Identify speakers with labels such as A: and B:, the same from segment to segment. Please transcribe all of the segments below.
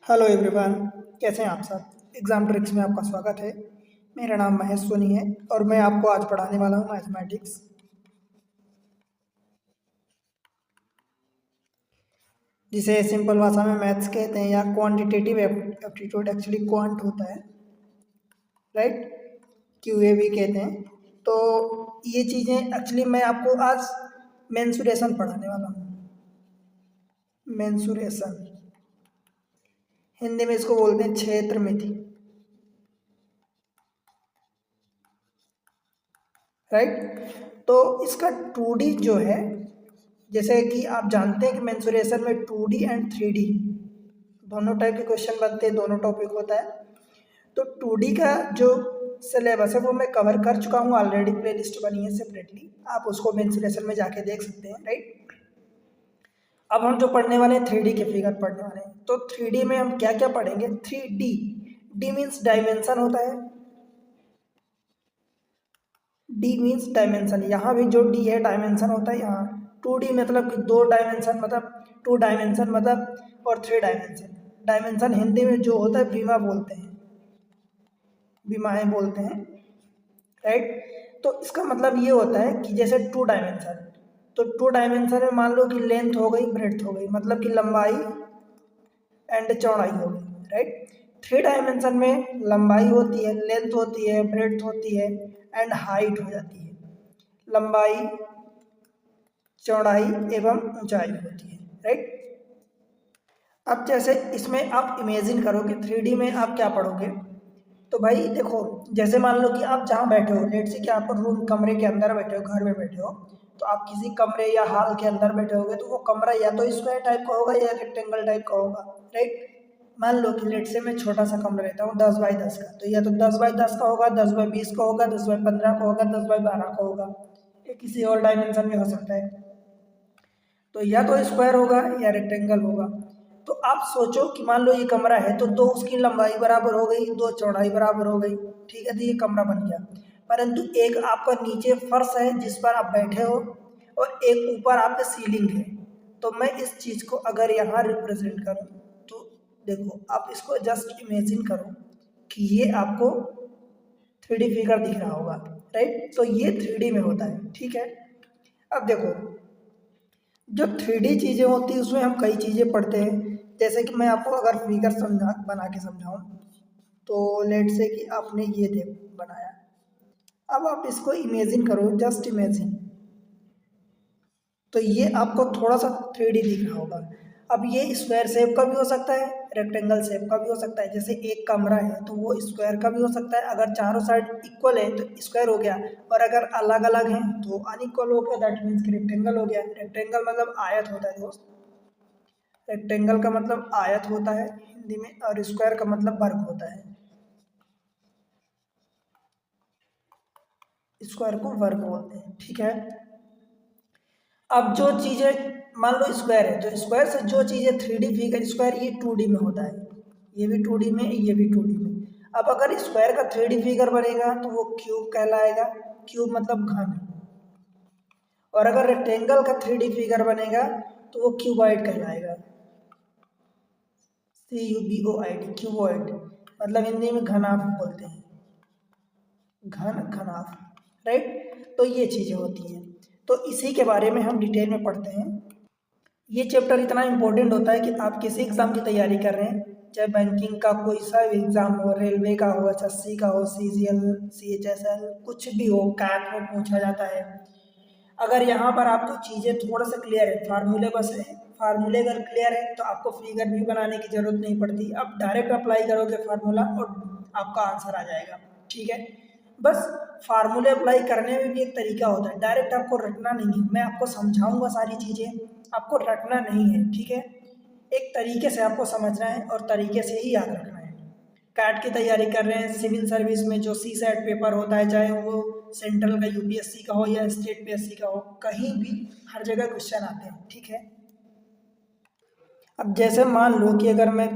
A: Hello everyone, कैसे हैं आप सब। एग्ज़ाम ट्रिक्स में आपका स्वागत है। मेरा नाम महेश सोनी है और मैं आपको आज पढ़ाने वाला हूँ मैथमेटिक्स, जिसे सिंपल भाषा में मैथ्स कहते हैं या क्वांटिटेटिव एप्टीट्यूड। एक्चुअली क्वांट होता है, राइट, क्यूए भी कहते हैं। तो ये चीज़ें एक्चुअली मैं आपको आज मेंसुरेशन पढ़ाने वाला हूँ। मेंसुरेशन हिंदी में इसको बोलते हैं क्षेत्र मिति, राइट। तो इसका 2D जो है, जैसे कि आप जानते हैं कि मेंसुरेशन में 2D एंड 3D दोनों टाइप के क्वेश्चन बनते हैं, दोनों टॉपिक होता है। तो 2D का जो सिलेबस है वो मैं कवर कर चुका हूँ ऑलरेडी, प्लेलिस्ट बनी है सेपरेटली, आप उसको मेंसुरेशन में जाके देख सकते हैं, राइट। अब हम जो पढ़ने वाले हैं 3D के फिगर पढ़ने वाले हैं। तो 3D में हम क्या क्या पढ़ेंगे। 3D, डी मीन्स डायमेंशन होता है, डी मीन्स डायमेंशन। यहाँ भी जो डी है डायमेंशन होता है। यहाँ 2D मतलब कि 2 डायमेंशन, मतलब 2 डायमेंशन मतलब, और 3 डायमेंशन। डायमेंशन हिंदी में जो होता है बीमा बोलते हैं, बीमाएँ बोलते हैं, राइट। तो इसका मतलब ये होता है कि जैसे 2 डायमेंशन, तो 2 डायमेंशन में मान लो कि लेंथ हो गई, ब्रेड्थ हो गई, मतलब कि लंबाई एंड चौड़ाई हो गई, राइट। 3 डायमेंशन में लंबाई होती है, लेंथ होती है, ब्रेड्थ होती है एंड हाइट हो जाती है। लंबाई, चौड़ाई एवं ऊंचाई होती है, राइट। अब जैसे इसमें आप इमेजिन करो कि 3D में आप क्या पढ़ोगे। तो भाई देखो, जैसे मान लो कि आप जहाँ बैठे हो, लेट से कि आप रूम कमरे के अंदर बैठे हो, घर में बैठे हो, तो आप किसी कमरे या हॉल के अंदर बैठे होगे, तो वो कमरा या तो स्क्वायर टाइप का होगा या रेक्टेंगल टाइप का होगा, राइट। मान लो कि लेट से मैं छोटा सा कमरा लेता हूँ 10 बाई 10 का, तो या तो 10 बाई 10 का होगा, 10 बाई 20 का होगा, 10 बाई 15 का होगा, 10 बाई 12 का होगा। ये किसी और डायमेंशन में हो सकता है। तो या तो स्क्वायर होगा या रेक्टेंगल होगा। तो आप सोचो कि मान लो ये कमरा है, तो दो उसकी लंबाई बराबर हो गई, दो चौड़ाई बराबर हो गई, ठीक है, तो ये कमरा बन गया। परंतु एक आपका नीचे फर्श है जिस पर आप बैठे हो, और एक ऊपर आपके सीलिंग है। तो मैं इस चीज़ को अगर यहाँ रिप्रेजेंट करूँ, तो देखो आप इसको जस्ट इमेजिन करो कि ये आपको 3D फिगर दिख रहा होगा, राइट। तो ये 3D में होता है, ठीक है। अब देखो, जो 3D चीज़ें होती हैं उसमें हम कई चीज़ें पढ़ते हैं। जैसे कि मैं आपको अगर फिगर समझा बना के समझाऊँ, तो लेट से कि आपने ये देख बनाया, अब आप इसको इमेजिन करो, जस्ट इमेजिन। तो ये आपको थोड़ा सा 3D दिख रहा होगा। अब ये स्क्वायर शेप का भी हो सकता है, रेक्टेंगल शेप का भी हो सकता है। जैसे एक कमरा है तो वो स्क्वायर का भी हो सकता है, अगर चारों साइड इक्वल है तो स्क्वायर हो गया, और अगर अलग अलग हैं तो अनइक्वल हो गया, दैट मीन्स कि रेक्टेंगल हो गया। रेक्टेंगल मतलब आयत होता है दोस्त, रेक्टेंगल का मतलब आयत होता है हिंदी में, और स्क्वायर का मतलब वर्ग होता है। स्क्वायर को वर्ग बोलते हैं, ठीक है। अब जो चीज़ें मान लो स्क्वायर है, तो स्क्वायर से जो चीज़ें 3D फिगर, स्क्वायर ये 2D में होता है, ये भी 2D में, ये भी 2D में। अब अगर स्क्वायर का 3D फिगर बनेगा तो वो क्यूब कहलाएगा, क्यूब मतलब घन। और अगर रेक्टेंगल का 3D फिगर बनेगा तो वो क्यूबॉइड कहलाएगा, CUBOID, क्यूबॉइड, मतलब हिंदी में घनाभ बोलते हैं, घन घनाभ, राइट। तो ये चीज़ें होती हैं, तो इसी के बारे में हम डिटेल में पढ़ते हैं। ये चैप्टर इतना इम्पोर्टेंट होता है कि आप किसी एग्ज़ाम की तैयारी कर रहे हैं, चाहे बैंकिंग का कोई सा भी एग्ज़ाम हो, रेलवे का हो, SSC का हो, CGL, CHSL, कुछ भी हो, कैट में पूछा जाता है। अगर यहाँ पर आपको चीज़ें थोड़ा सा क्लियर है, फार्मूले बस है, फार्मूले अगर क्लियर है तो आपको फिगर भी बनाने की ज़रूरत नहीं पड़ती। आप डायरेक्ट अप्लाई करोगे फार्मूला और आपका आंसर आ जाएगा, ठीक है। बस फार्मूले अप्लाई करने में भी एक तरीका होता है, डायरेक्ट आपको रटना नहीं है। मैं आपको समझाऊंगा सारी चीज़ें, आपको रटना नहीं है, ठीक है। एक तरीके से आपको समझना है और तरीके से ही याद रखना है। कैट की तैयारी कर रहे हैं, सिविल सर्विस में जो CSAT पेपर होता है, चाहे वो सेंट्रल का UPSC का हो या स्टेट PSC का हो, कहीं भी हर जगह क्वेश्चन आते हैं, ठीक है। अब जैसे मान लो कि अगर मैं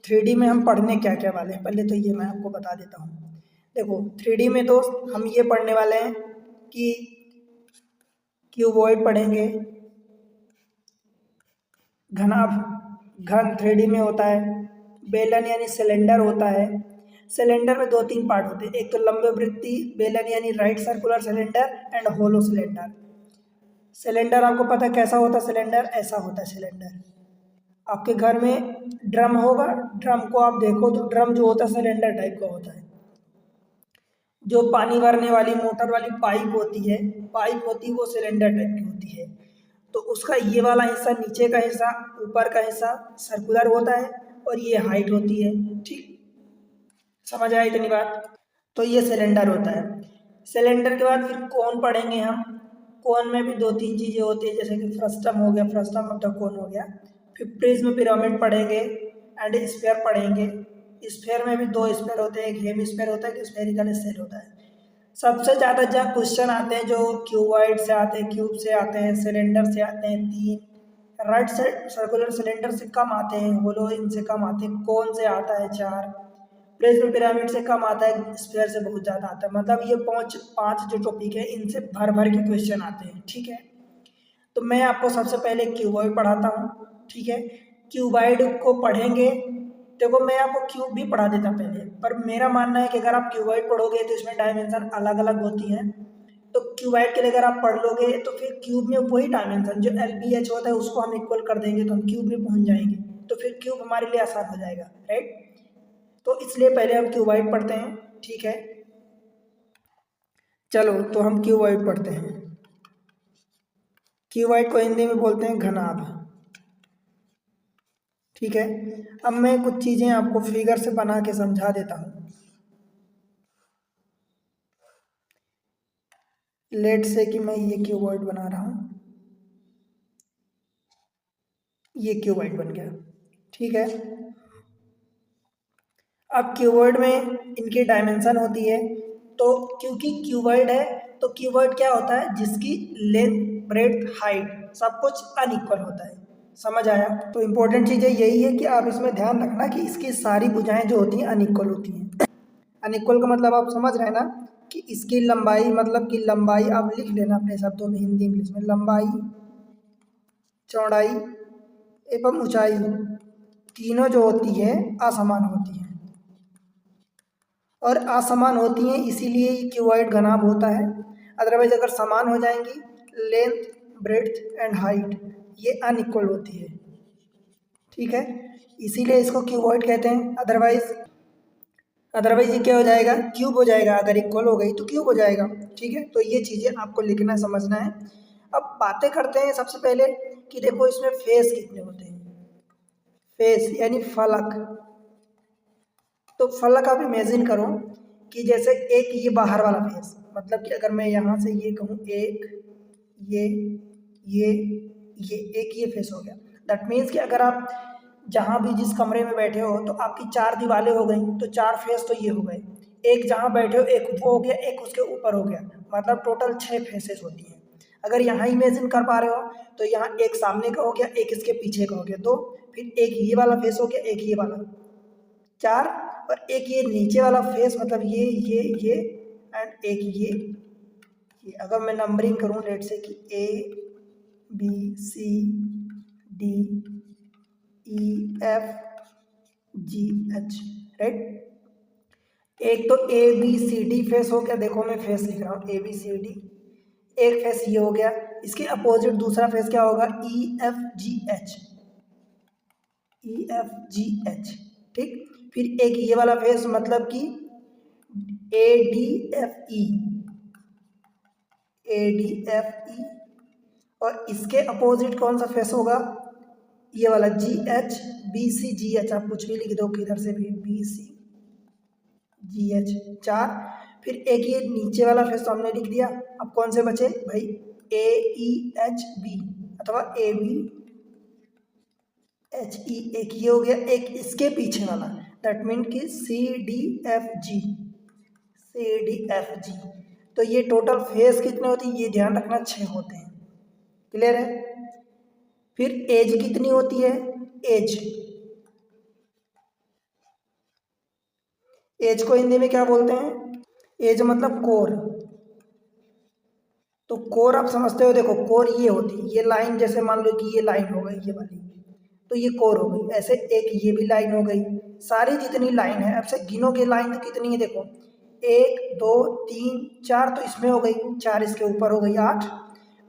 A: 3D में हम पढ़ने क्या क्या वाले हैं, पहले तो ये मैं आपको बता देता हूँ। देखो 3D में तो हम ये पढ़ने वाले हैं कि क्यूबॉइड पढ़ेंगे, घनाभ, घन 3D में होता है, बेलन यानी सिलेंडर होता है। सिलेंडर में 2-3 पार्ट होते हैं, एक तो लंबे वृत्तीय बेलन यानी right circular cylinder and hollow cylinder. Cylinder आपको पता है कैसा होता है, सिलेंडर ऐसा होता है सिलेंडर। आपके घर में ड्रम होगा, ड्रम को आप देखो तो ड्रम जो होता है सिलेंडर टाइप का होता है। जो पानी भरने वाली मोटर वाली पाइप होती है वो सिलेंडर टाइप की होती है। तो उसका ये वाला हिस्सा, नीचे का हिस्सा, ऊपर का हिस्सा सर्कुलर होता है और ये हाइट होती है। ठीक, समझ आया इतनी बात? तो ये सिलेंडर होता है। सिलेंडर के बाद फिर कोन पढ़ेंगे हम। कोन में भी 2-3 चीज़ें होती है, जैसे कि फ्रस्टम हो गया, फ्रस्टम ऑफ द कोन हो गया। फिर प्रिज्म पिरामिड पढ़ेंगे एंड स्फीयर पढ़ेंगे। स्फीयर में भी 2 स्फीयर होते हैं, एक हेमी स्फीयर होता है, एक स्फेरिकल स्फीयर होता है। सबसे ज़्यादा जहाँ क्वेश्चन आते हैं जो क्यूबॉइड से आते हैं, क्यूब से आते हैं, सिलेंडर से आते हैं 3, राइट साइड सर्कुलर सिलेंडर से कम आते हैं, होलो इनसे कम आते हैं, कोन से आता है 4, प्रिज्म पिरामिड से कम आता है, स्फीयर से बहुत ज़्यादा आता है। मतलब ये 5 जो टॉपिक है इनसे भर भर के क्वेश्चन आते हैं। ठीक है, तो मैं आपको सबसे पहले क्यूबॉइड पढ़ाता हूँ। ठीक है, क्यूबॉइड को पढ़ेंगे। देखो मैं आपको क्यूब भी पढ़ा देता पहले, पर मेरा मानना है कि अगर आप क्यूबॉइड पढ़ोगे तो इसमें डायमेंशन अलग अलग होती हैं। तो क्यूबॉइड के लिए अगर आप पढ़ लोगे तो फिर क्यूब में वही डायमेंशन जो LBH होता है उसको हम इक्वल कर देंगे तो हम क्यूब में पहुंच जाएंगे। तो फिर क्यूब हमारे लिए आसान हो जाएगा, राइट? तो इसलिए पहले हम क्यूबॉइड पढ़ते हैं। ठीक है, चलो तो हम क्यूबॉइड पढ़ते हैं। क्यूबॉइड को हिंदी में बोलते हैं घनाभ। ठीक है, अब मैं कुछ चीज़ें आपको फिगर से बना के समझा देता हूँ। लेट से कि मैं ये क्यूबॉइड बना रहा हूँ, ये क्यूबॉइड बन गया। ठीक है, अब क्यूबॉइड में इनकी डायमेंशन होती है। तो क्योंकि क्यूबॉइड है तो क्यूबॉइड क्या होता है, जिसकी लेंथ ब्रेड्थ हाइट सब कुछ अनइक्वल होता है। समझ आया? तो इम्पोर्टेंट चीज़ यही है कि आप इसमें ध्यान रखना कि इसकी सारी भुजाएं जो होती हैं अनइक्वल होती हैं। अनइक्वल का मतलब आप समझ रहे हैं ना, कि इसकी लंबाई, मतलब कि लंबाई आप लिख लेना अपने शब्दों में, हिंदी इंग्लिश में, लंबाई, चौड़ाई एवं ऊंचाई तीनों जो होती है असमान होती है। और असमान होती हैं इसीलिए ये क्यूबॉइड घनाभ होता है। अदरवाइज अगर समान हो जाएंगी, लेंथ ब्रेड्थ एंड हाइट ये अनइक्वल होती है। ठीक है, इसीलिए इसको क्यूबॉइड कहते हैं। अदरवाइज ये क्या हो जाएगा, क्यूब हो जाएगा। अगर इक्वल हो गई तो क्यूब हो जाएगा। ठीक है, तो ये चीज़ें आपको लिखना समझना है। अब बातें करते हैं सबसे पहले कि देखो इसमें फेस कितने होते हैं। फेस यानी फलक। तो फलक आप इमेजिन करो कि जैसे एक ये बाहर वाला फेस, मतलब कि अगर मैं यहाँ से ये कहूँ, एक ये ये ये एक ये फेस हो गया। दैट मीन्स कि अगर आप जहाँ भी जिस कमरे में बैठे हो तो आपकी 4 दीवारें हो गई, तो 4 फेस तो ये हो गए। एक जहाँ बैठे हो एक वो हो गया, एक उसके ऊपर हो गया, मतलब टोटल 6 फेसेस होती हैं। अगर यहाँ इमेजिन कर पा रहे हो तो यहाँ एक सामने का हो गया, एक इसके पीछे का हो गया, तो फिर एक ये वाला फेस हो गया, एक ये वाला, 4, और एक ये नीचे वाला फेस, मतलब ये एंड एक ये। अगर मैं नंबरिंग करूँ लेट से कि ABCDEFGH, राइट? एक तो ABCD फेस हो गया, देखो मैं फेस लिख रहा हूँ ABCD, एक फेस ये हो गया। इसके अपोजिट दूसरा फेस क्या होगा, EFGH। ठीक, फिर एक ये वाला फेस, मतलब कि ADFE, और इसके अपोजिट कौन सा फेस होगा, ये वाला GH, BCGH। आप कुछ भी लिख दो किधर से भी, BCGH 4। फिर एक ये नीचे वाला फेस तो हमने लिख दिया। अब कौन से बचे भाई, AEHB अथवा ABHE, एक ये हो गया, एक इसके पीछे वाला, दैट मीन कि CDFG। तो ये टोटल फेस कितने होती है, ये ध्यान रखना, 6 होते हैं। क्लियर है? फिर एज कितनी होती है, एज को हिंदी में क्या बोलते हैं, एज मतलब कोर। तो कोर आप समझते हो, देखो कोर ये होती है, ये लाइन, जैसे मान लो कि ये लाइन हो गई ये वाली, तो ये कोर हो गई। ऐसे एक ये भी लाइन हो गई। सारी जितनी लाइन है, अब से गिनोगे लाइन तो कितनी है, देखो 1 2 3 4, तो इसमें हो गई 4, इसके ऊपर हो गई 8,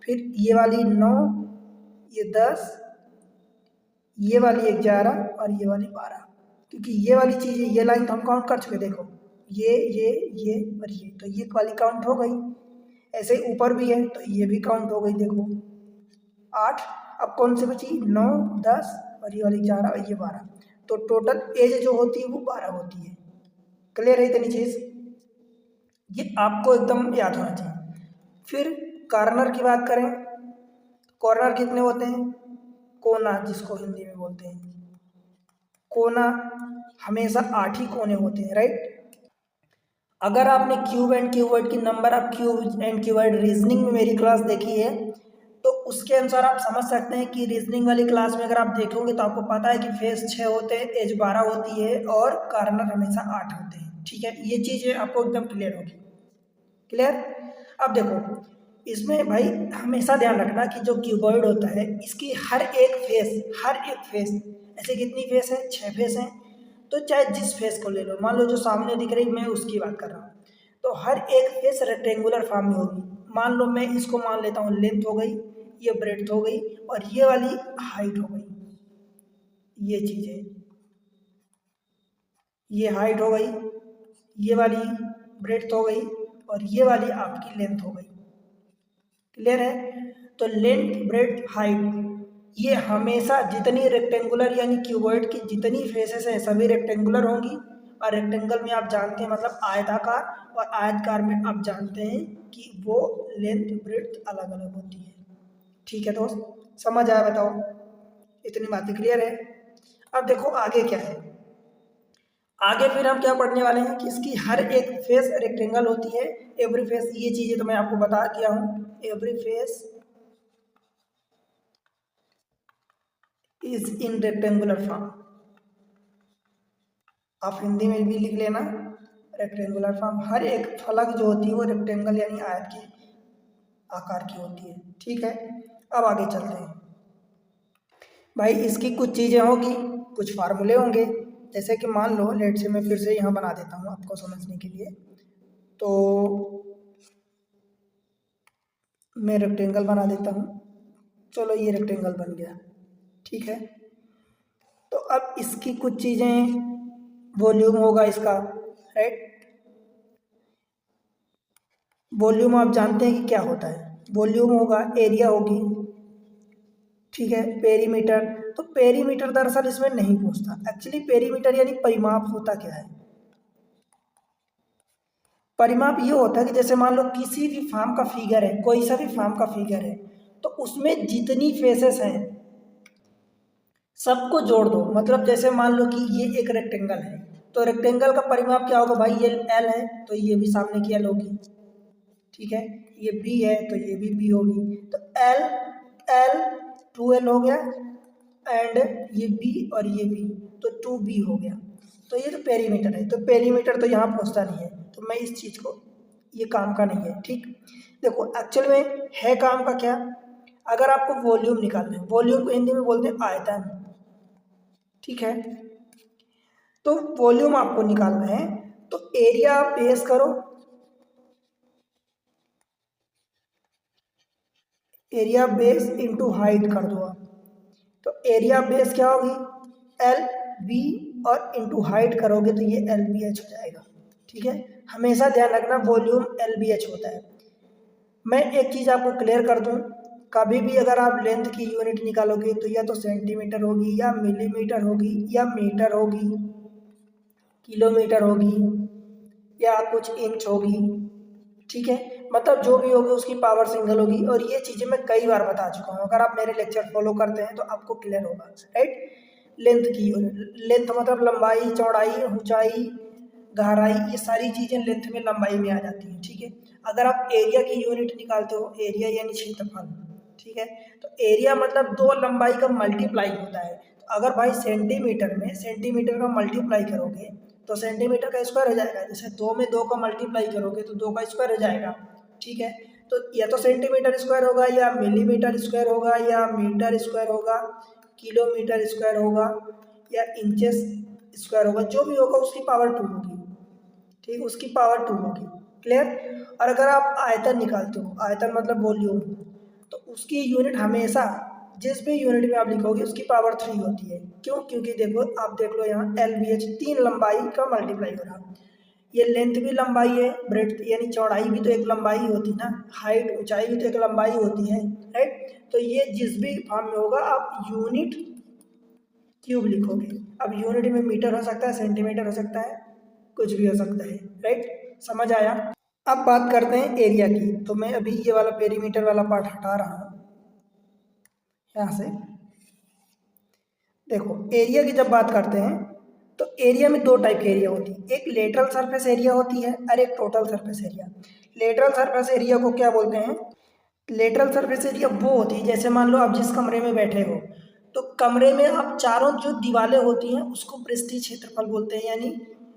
A: फिर ये वाली 9, ये 10, ये वाली 11 और ये वाली 12, क्योंकि ये वाली चीज़ है, ये लाइन तो हम काउंट कर चुके, देखो ये और ये, तो ये वाली काउंट हो गई। ऐसे ही ऊपर भी है तो ये भी काउंट हो गई, देखो 8। अब कौन सी बची, 9 10 और ये वाली 11 और ये 12, तो टोटल एज जो होती है वो 12 होती है। क्लियर है इतनी चीज़, ये आपको एकदम याद होना चाहिए। फिर कॉर्नर की बात करें, कॉर्नर कितने होते हैं, कोना जिसको हिंदी में बोलते हैं, कोना हमेशा 8 ही कोने होते हैं, राइट। अगर आपने क्यूब एंड क्यूबॉइड की number of cube and cuboid reasoning में मेरी क्लास देखी है, तो उसके अनुसार आप समझ सकते हैं कि रीजनिंग वाली क्लास में अगर आप देखोगे तो आपको पता है कि फेस 6 होते हैं, एज 12 होती है और कॉर्नर हमेशा 8 होते हैं। ठीक है, ये चीज़ें आपको एकदम क्लियर होगी। क्लियर। अब देखो इसमें भाई हमेशा ध्यान रखना कि जो क्यूबॉइड होता है इसकी हर एक फेस, ऐसे कितनी फेस है, 6 फेस हैं। तो चाहे जिस फेस को ले लो, मान लो जो सामने दिख रही मैं उसकी बात कर रहा हूँ, तो हर एक फेस रेक्टेंगुलर फॉर्म में होगी। मान लो मैं इसको मान लेता हूँ लेंथ हो गई, ये ब्रेड्थ हो गई और ये वाली हाइट हो गई, ये चीज़ है, ये हाइट हो गई, ये वाली ब्रेड्थ हो गई और ये वाली आपकी लेंथ हो गई। क्लियर है। तो लेंथ ब्रेड्थ हाइट ये हमेशा जितनी रेक्टेंगुलर यानी क्यूबॉइड की जितनी फेसेस हैं सभी रेक्टेंगुलर होंगी, और रेक्टेंगल में आप जानते हैं मतलब आयताकार, और आयतकार में आप जानते हैं कि वो लेंथ ब्रेड्थ अलग अलग होती है। ठीक है दोस्त, समझ आया, बताओ इतनी बातें क्लियर है। अब देखो आगे क्या है, आगे फिर हम क्या पढ़ने वाले हैं कि इसकी हर एक फेस रेक्टेंगल होती है, एवरी फेस, ये चीजें तो मैं आपको बता दिया हूँ, every face is in rectangular form. आप हिंदी में भी लिख लेना, रेक्टेंगुलर फॉर्म, हर एक फलक जो होती है वो रेक्टेंगल यानी आयत के आकार की होती है। ठीक है, अब आगे चलते हैं। भाई इसकी कुछ चीज़ें होगी, कुछ फार्मूले होंगे, जैसे कि मान लो लेट से मैं फिर से यहाँ बना देता हूँ आपको समझने के लिए। तो मैं रेक्टेंगल बना देता हूँ, चलो ये रेक्टेंगल बन गया। ठीक है, तो अब इसकी कुछ चीज़ें, वॉल्यूम होगा इसका, राइट। वॉल्यूम आप जानते हैं कि क्या होता है, वॉल्यूम होगा, एरिया होगी, ठीक है, पेरीमीटर। तो पेरीमीटर दरअसल इसमें नहीं पूछता, एक्चुअली पेरीमीटर यानी परिमाप होता क्या है। परिमाप ये होता है कि जैसे मान लो किसी भी फॉर्म का फिगर है, कोई सा भी फॉर्म का फिगर है, तो उसमें जितनी फेसेस हैं सबको जोड़ दो। मतलब जैसे मान लो कि ये एक रेक्टेंगल है, तो रेक्टेंगल का परिमाप क्या होगा भाई, ये एल है तो ये भी सामने की एल होगी, ठीक है, ये बी है तो ये भी बी होगी, तो एल एल 2L हो गया, एंड ये बी और ये बी, तो 2B हो गया। तो ये तो पेरीमीटर है, तो पेरीमीटर तो यहाँ पहुँचता नहीं है, तो मैं इस चीज़ को, ये काम का नहीं है। ठीक, देखो एक्चुअल में है काम का क्या, अगर आपको वॉल्यूम निकालना है, वॉल्यूम को हिंदी में बोलते हैं आयतन। ठीक है, तो वॉल्यूम आपको निकालना है, तो एरिया आप बेस करो, एरिया बेस इंटू हाइट कर दो आप, तो एरिया बेस क्या होगी, एल बी, और इंटू हाइट करोगे तो ये एल बी एच हो जाएगा। ठीक है, हमेशा ध्यान रखना वॉल्यूम एल बी एच होता है। मैं एक चीज़ आपको क्लियर कर दूं, कभी भी अगर आप लेंथ की यूनिट निकालोगे तो या तो सेंटीमीटर होगी या मिलीमीटर होगी या मीटर होगी, किलोमीटर होगी या कुछ इंच होगी। ठीक है, मतलब जो भी होगी उसकी पावर सिंगल होगी, और ये चीज़ें मैं कई बार बता चुका हूँ, अगर आप मेरे लेक्चर फॉलो करते हैं तो आपको क्लियर होगा, राइट। लेंथ की यूनिट, लेंथ मतलब लंबाई, चौड़ाई, ऊंचाई, गहराई, ये सारी चीज़ें लेंथ में लंबाई में आ जाती हैं। ठीक है, अगर आप एरिया की यूनिट निकालते हो, एरिया यानी क्षेत्रफल, ठीक है, तो एरिया मतलब दो लंबाई का मल्टीप्लाई होता है। तो अगर भाई सेंटीमीटर में सेंटीमीटर का मल्टीप्लाई करोगे तो सेंटीमीटर का स्क्वायर हो जाएगा, जैसे 2 में 2 का मल्टीप्लाई करोगे तो 2 का स्क्वायर हो जाएगा। ठीक है, तो या तो सेंटीमीटर स्क्वायर होगा या मिलीमीटर स्क्वायर होगा या मीटर स्क्वायर होगा किलोमीटर स्क्वायर होगा या इंचेस स्क्वायर होगा, जो भी होगा उसकी पावर 2 होगी, ठीक, उसकी पावर 2 होगी। क्लियर। और अगर आप आयतन निकालते हो, आयतन मतलब वॉल्यूम, तो उसकी यूनिट हमेशा जिस भी यूनिट में आप लिखोगे उसकी पावर 3 होती है। क्यों? क्योंकि देखो, आप देख लो यहाँ LBH 3 लंबाई का मल्टीप्लाई हो रहा, ये लेंथ भी लंबाई है, ब्रेड्थ यानी चौड़ाई भी तो एक लंबाई होती ना, हाइट ऊंचाई भी तो एक लंबाई होती है, राइट। तो ये जिस भी फॉर्म में होगा आप यूनिट क्यूब लिखोगे। अब यूनिट में मीटर हो सकता है, सेंटीमीटर हो सकता है, कुछ भी हो सकता है, राइट। समझ आया। अब बात करते हैं एरिया की। तो मैं अभी ये वाला पेरीमीटर वाला पार्ट हटा रहा हूँ यहाँ से। देखो, एरिया की जब बात करते हैं तो एरिया में दो टाइप की एरिया होती है, एक लेटरल सरफेस एरिया होती है और एक total surface area. Lateral surface area को क्या बोलते हैं? लेटरल सरफेस एरिया वो होती है, जैसे मान लो आप जिस कमरे में बैठे हो, तो कमरे में आप चारों जो दीवारें होती हैं उसको पृष्ठीय क्षेत्रफल बोलते हैं, यानी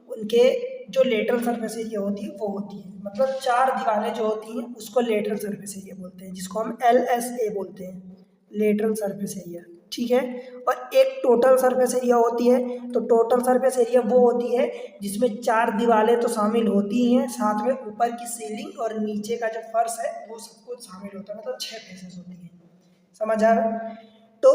A: उनके जो लेटरल सरफेस एरिया होती है वो होती है, मतलब चार दीवारें जो होती हैं उसको लेटरल सरफेस एरिया बोलते हैं, जिसको हम LSA बोलते हैं, लेटरल सरफेस एरिया, ठीक है। और एक टोटल सरफेस एरिया होती है, तो टोटल सरफेस एरिया वो होती है जिसमें चार दीवारें तो शामिल होती हैं, साथ में ऊपर की सीलिंग और नीचे का जो फर्श है वो सब कुछ शामिल होता है, मतलब 6 फेसेस होती हैं। समझ आ रहा है? तो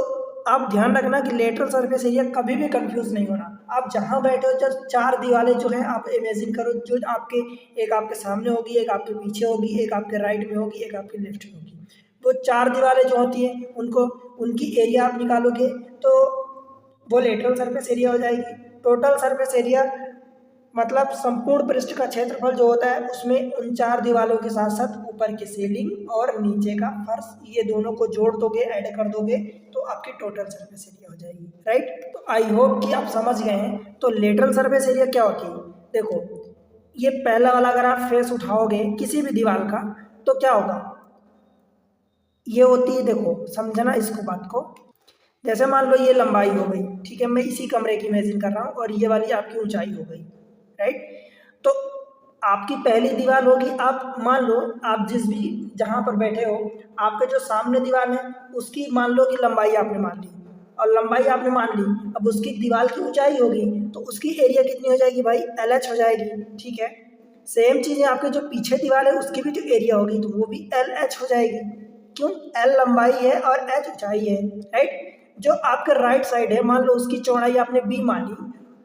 A: आप ध्यान रखना कि लेटरल सरफेस एरिया कभी भी कंफ्यूज नहीं होना। आप जहाँ बैठे हो, जब चार दीवारें जो हैं आप इमेजिन करो, जो आपके एक आपके सामने होगी, एक आपके पीछे होगी, एक आपके राइट में होगी, एक आपके लेफ्ट में होगी। वो चार दीवारें जो होती हैं उनको उनकी एरिया आप निकालोगे तो वो लेटरल सरफेस एरिया हो जाएगी। टोटल सरफेस एरिया मतलब संपूर्ण पृष्ठ का क्षेत्रफल जो होता है उसमें उन चार दीवारों के साथ साथ ऊपर की सीलिंग और नीचे का फर्श, ये दोनों को जोड़ दोगे, ऐड कर दोगे तो आपकी टोटल सरफेस एरिया हो जाएगी, राइट। तो आई होप कि आप समझ गए हैं। तो लेटरल सरफेस एरिया क्या होती है? देखो, ये पहला वाला अगर आप फेस उठाओगे किसी भी दीवार का तो क्या होगा, ये होती है, देखो समझना इसको बात को, जैसे मान लो ये लंबाई हो गई, ठीक है, मैं इसी कमरे की इमेजिन कर रहा हूँ, और ये वाली आपकी ऊंचाई हो गई, राइट। तो आपकी पहली दीवार होगी, आप मान लो आप जिस भी जहाँ पर बैठे हो, आपके जो सामने दीवार है उसकी मान लो कि लंबाई आपने मान ली, और लंबाई आपने मान ली, अब उसकी दीवार की ऊंचाई होगी तो उसकी एरिया कितनी हो जाएगी भाई? LH हो जाएगी, ठीक है। सेम चीज़ें आपके जो पीछे दीवार है उसकी भी जो एरिया होगी तो वो भी LH हो जाएगी। क्यों? L लंबाई है और H ऊंचाई है, राइट। जो आपके राइट साइड है, मान लो उसकी चौड़ाई आपने B मानी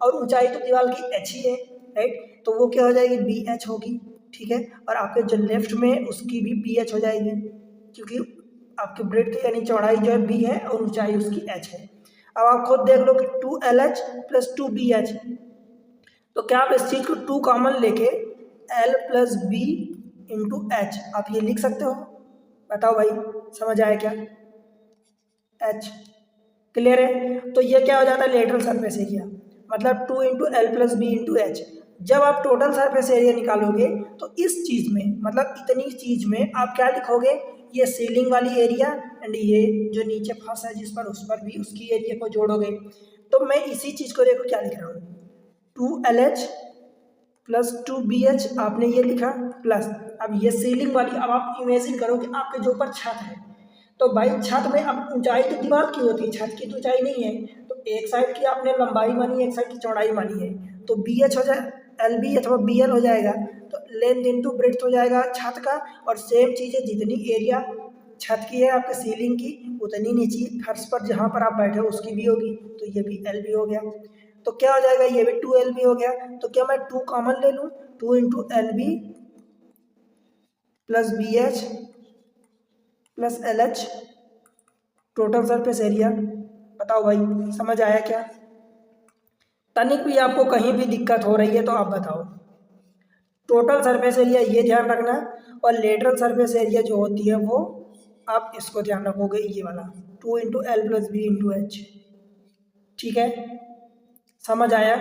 A: और ऊंचाई तो दीवार की H ही है, राइट, तो वो क्या हो जाएगी? BH होगी, ठीक है। और आपके जो लेफ्ट में उसकी भी BH हो जाएगी, क्योंकि आपकी ब्रेड्थ यानी चौड़ाई जो है B है और ऊंचाई उसकी H है। अब आप खुद देख लो कि 2LH प्लस 2BH, तो क्या आप इस चीज़ को 2 कॉमन लेके L plus B into H आप ये लिख सकते हो? बताओ भाई, समझ आया क्या? H क्लियर है। तो ये क्या हो जाता है? लेटरल सरफेस एरिया, मतलब 2 into L plus B into H. जब आप टोटल सरफेस एरिया निकालोगे तो इस चीज़ में, मतलब इतनी चीज़ में आप क्या लिखोगे? ये सीलिंग वाली एरिया एंड ये जो नीचे फर्श है जिस पर, उस पर भी उसकी एरिया को जोड़ोगे। तो मैं इसी चीज़ को देखो क्या लिख रहा हूँ, 2LH प्लस 2BH आपने ये लिखा प्लस, अब ये सीलिंग वाली, अब आप इमेजिन करो कि आपके जो ऊपर छत है, तो भाई छत में अब ऊंचाई तो दीवार की होती है, छत की तो ऊंचाई नहीं है, तो एक साइड की आपने लंबाई मानी, एक साइड की चौड़ाई मानी है, तो BH हो जाए LB अथवा BL हो जाएगा, तो लेंथ इंटू ब्रेड्थ हो जाएगा छत का। और सेम चीज़ है, जितनी एरिया छत की है आपके सीलिंग की, उतनी नीचे फर्श पर जहाँ पर आप बैठे हो उसकी भी होगी, तो ये भी LB हो गया। तो क्या हो जाएगा? ये भी 2LB हो गया। तो क्या मैं 2 कॉमन ले लूँ? 2 into LB plus BH plus LH total surface area. बताओ भाई, समझ आया क्या? तनिक भी आपको कहीं भी दिक्कत हो रही है तो आप बताओ। टोटल सरफेस एरिया ये ध्यान रखना, और लेटरल सरफेस एरिया जो होती है वो आप इसको ध्यान रखोगे, ये वाला 2 into L plus B into H, ठीक है। समझ आया?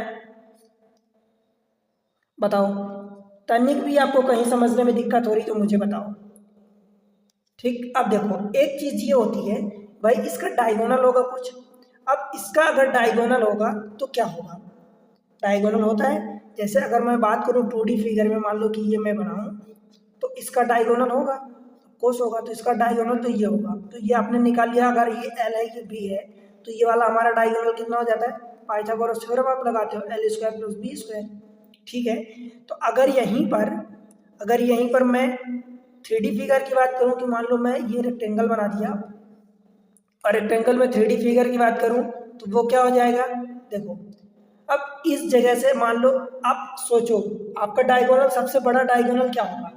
A: बताओ, तनिक भी आपको कहीं समझने में दिक्कत हो रही तो मुझे बताओ, ठीक। अब देखो, एक चीज़ ये होती है भाई, इसका डायगोनल होगा कुछ। अब इसका अगर डायगोनल होगा तो क्या होगा? डायगोनल होता है, जैसे अगर मैं बात करूँ 2D फिगर में, मान लो कि ये मैं बनाऊँ, तो इसका डायगोनल होगा, कोस होगा, तो इसका डायगोनल तो ये होगा। तो ये आपने निकाल लिया, अगर ये L है ये B है, तो ये वाला हमारा डायगोनल कितना हो जाता है, पाइथागोरस थ्योरम आप लगाते हो L square plus B square, ठीक है। तो अगर यहीं पर मैं 3D फिगर की बात करूं कि मान लो मैं ये रेक्टेंगल बना दिया और रेक्टेंगल में 3D फिगर की बात करूं तो वो क्या हो जाएगा, देखो अब इस जगह से मान लो आप सोचो आपका डायगोनल, सबसे बड़ा डायगोनल क्या होगा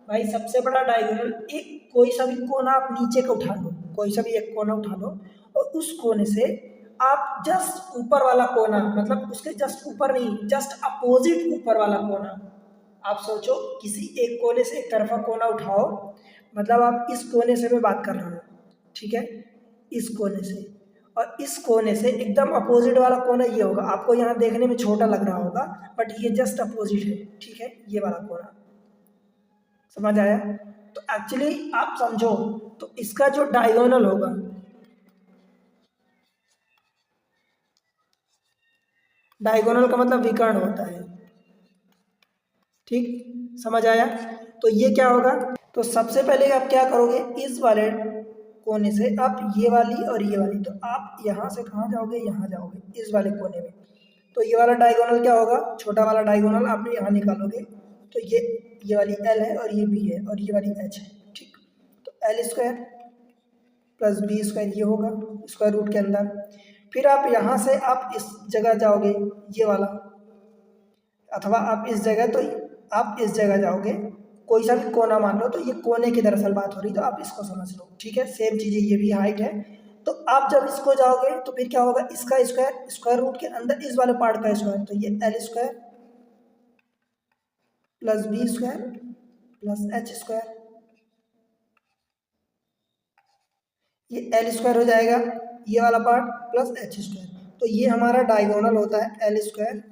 A: भाई, सबसे बड़ा डायगोनल एक कोई सा भी कोना आप नीचे का उठा लो, कोई सा भी एक कोना उठा लो और उस कोने से आप जस्ट ऊपर वाला कोना, मतलब उसके जस्ट ऊपर नहीं, जस्ट अपोजिट ऊपर वाला कोना, आप सोचो किसी एक कोने से एक तरफा कोना उठाओ, मतलब आप इस कोने से मैं बात कर रहा हूँ, ठीक है, इस कोने से, और इस कोने से एकदम अपोजिट वाला कोना ये होगा, आपको यहाँ देखने में छोटा लग रहा होगा बट ये जस्ट अपोजिट है, ठीक है, ये वाला कोना, समझ आया। तो एक्चुअली आप समझो तो इसका जो डायगोनल होगा, डायगोनल का मतलब विकर्ण होता है, ठीक, समझ आया। तो ये क्या होगा, तो सबसे पहले आप क्या करोगे, इस वाले कोने से आप ये वाली और ये वाली, तो आप यहाँ से कहाँ जाओगे, यहाँ जाओगे इस वाले कोने में, तो ये वाला डायगोनल क्या होगा, छोटा वाला डायगोनल आप यहाँ निकालोगे, तो ये वाली एल है और ये बी है और ये वाली एच है, ठीक। तो L square plus B square ये होगा स्क्वायर रूट के अंदर, फिर आप यहाँ से आप इस जगह जाओगे ये वाला, अथवा आप इस जगह, तो आप इस जगह जाओगे कोई सा भी कोना मान लो, तो ये कोने की दरअसल बात हो रही, तो आप इसको समझ लो, ठीक है, सेम चीज़ है, ये भी हाइट है। तो आप जब इसको जाओगे तो फिर क्या होगा, इसका स्क्वायर स्क्वायर रूट के अंदर इस वाले पार्ट का स्क्वायर, तो ये L square plus B square plus H square, ये एल स्क्वायर हो जाएगा ये वाला पार्ट प्लस एच स्क्वायर, तो ये हमारा डायगोनल होता है L square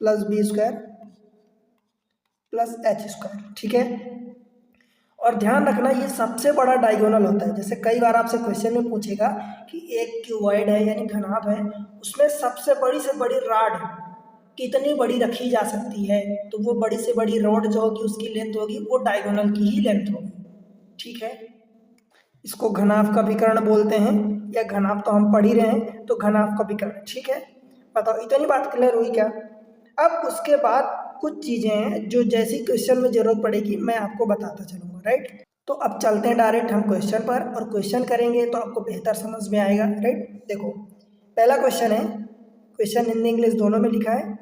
A: plus B square plus H square, ठीक है। और ध्यान रखना ये सबसे बड़ा डायगोनल होता है, जैसे कई बार आपसे क्वेश्चन में पूछेगा कि एक क्यूबॉइड है यानी घनाभ है, उसमें सबसे बड़ी से बड़ी रॉड कितनी बड़ी रखी जा सकती है, तो वो बड़ी से बड़ी रॉड जो होगी उसकी लेंथ होगी वो डायगोनल की ही लेंथ होगी, ठीक है। इसको घनाभ का विकर्ण बोलते हैं, या घनाभ तो हम पढ़ ही रहे हैं, तो घनाभ का विकर्ण, ठीक है। बताओ इतनी बात क्लियर हुई क्या। अब उसके बाद कुछ चीज़ें हैं जो जैसी क्वेश्चन में ज़रूरत पड़ेगी मैं आपको बताता चलूँगा, राइट। तो अब चलते हैं डायरेक्ट हम क्वेश्चन पर, और क्वेश्चन करेंगे तो आपको बेहतर समझ में आएगा, राइट। देखो पहला क्वेश्चन है, क्वेश्चन हिंदी इंग्लिश दोनों में लिखा है,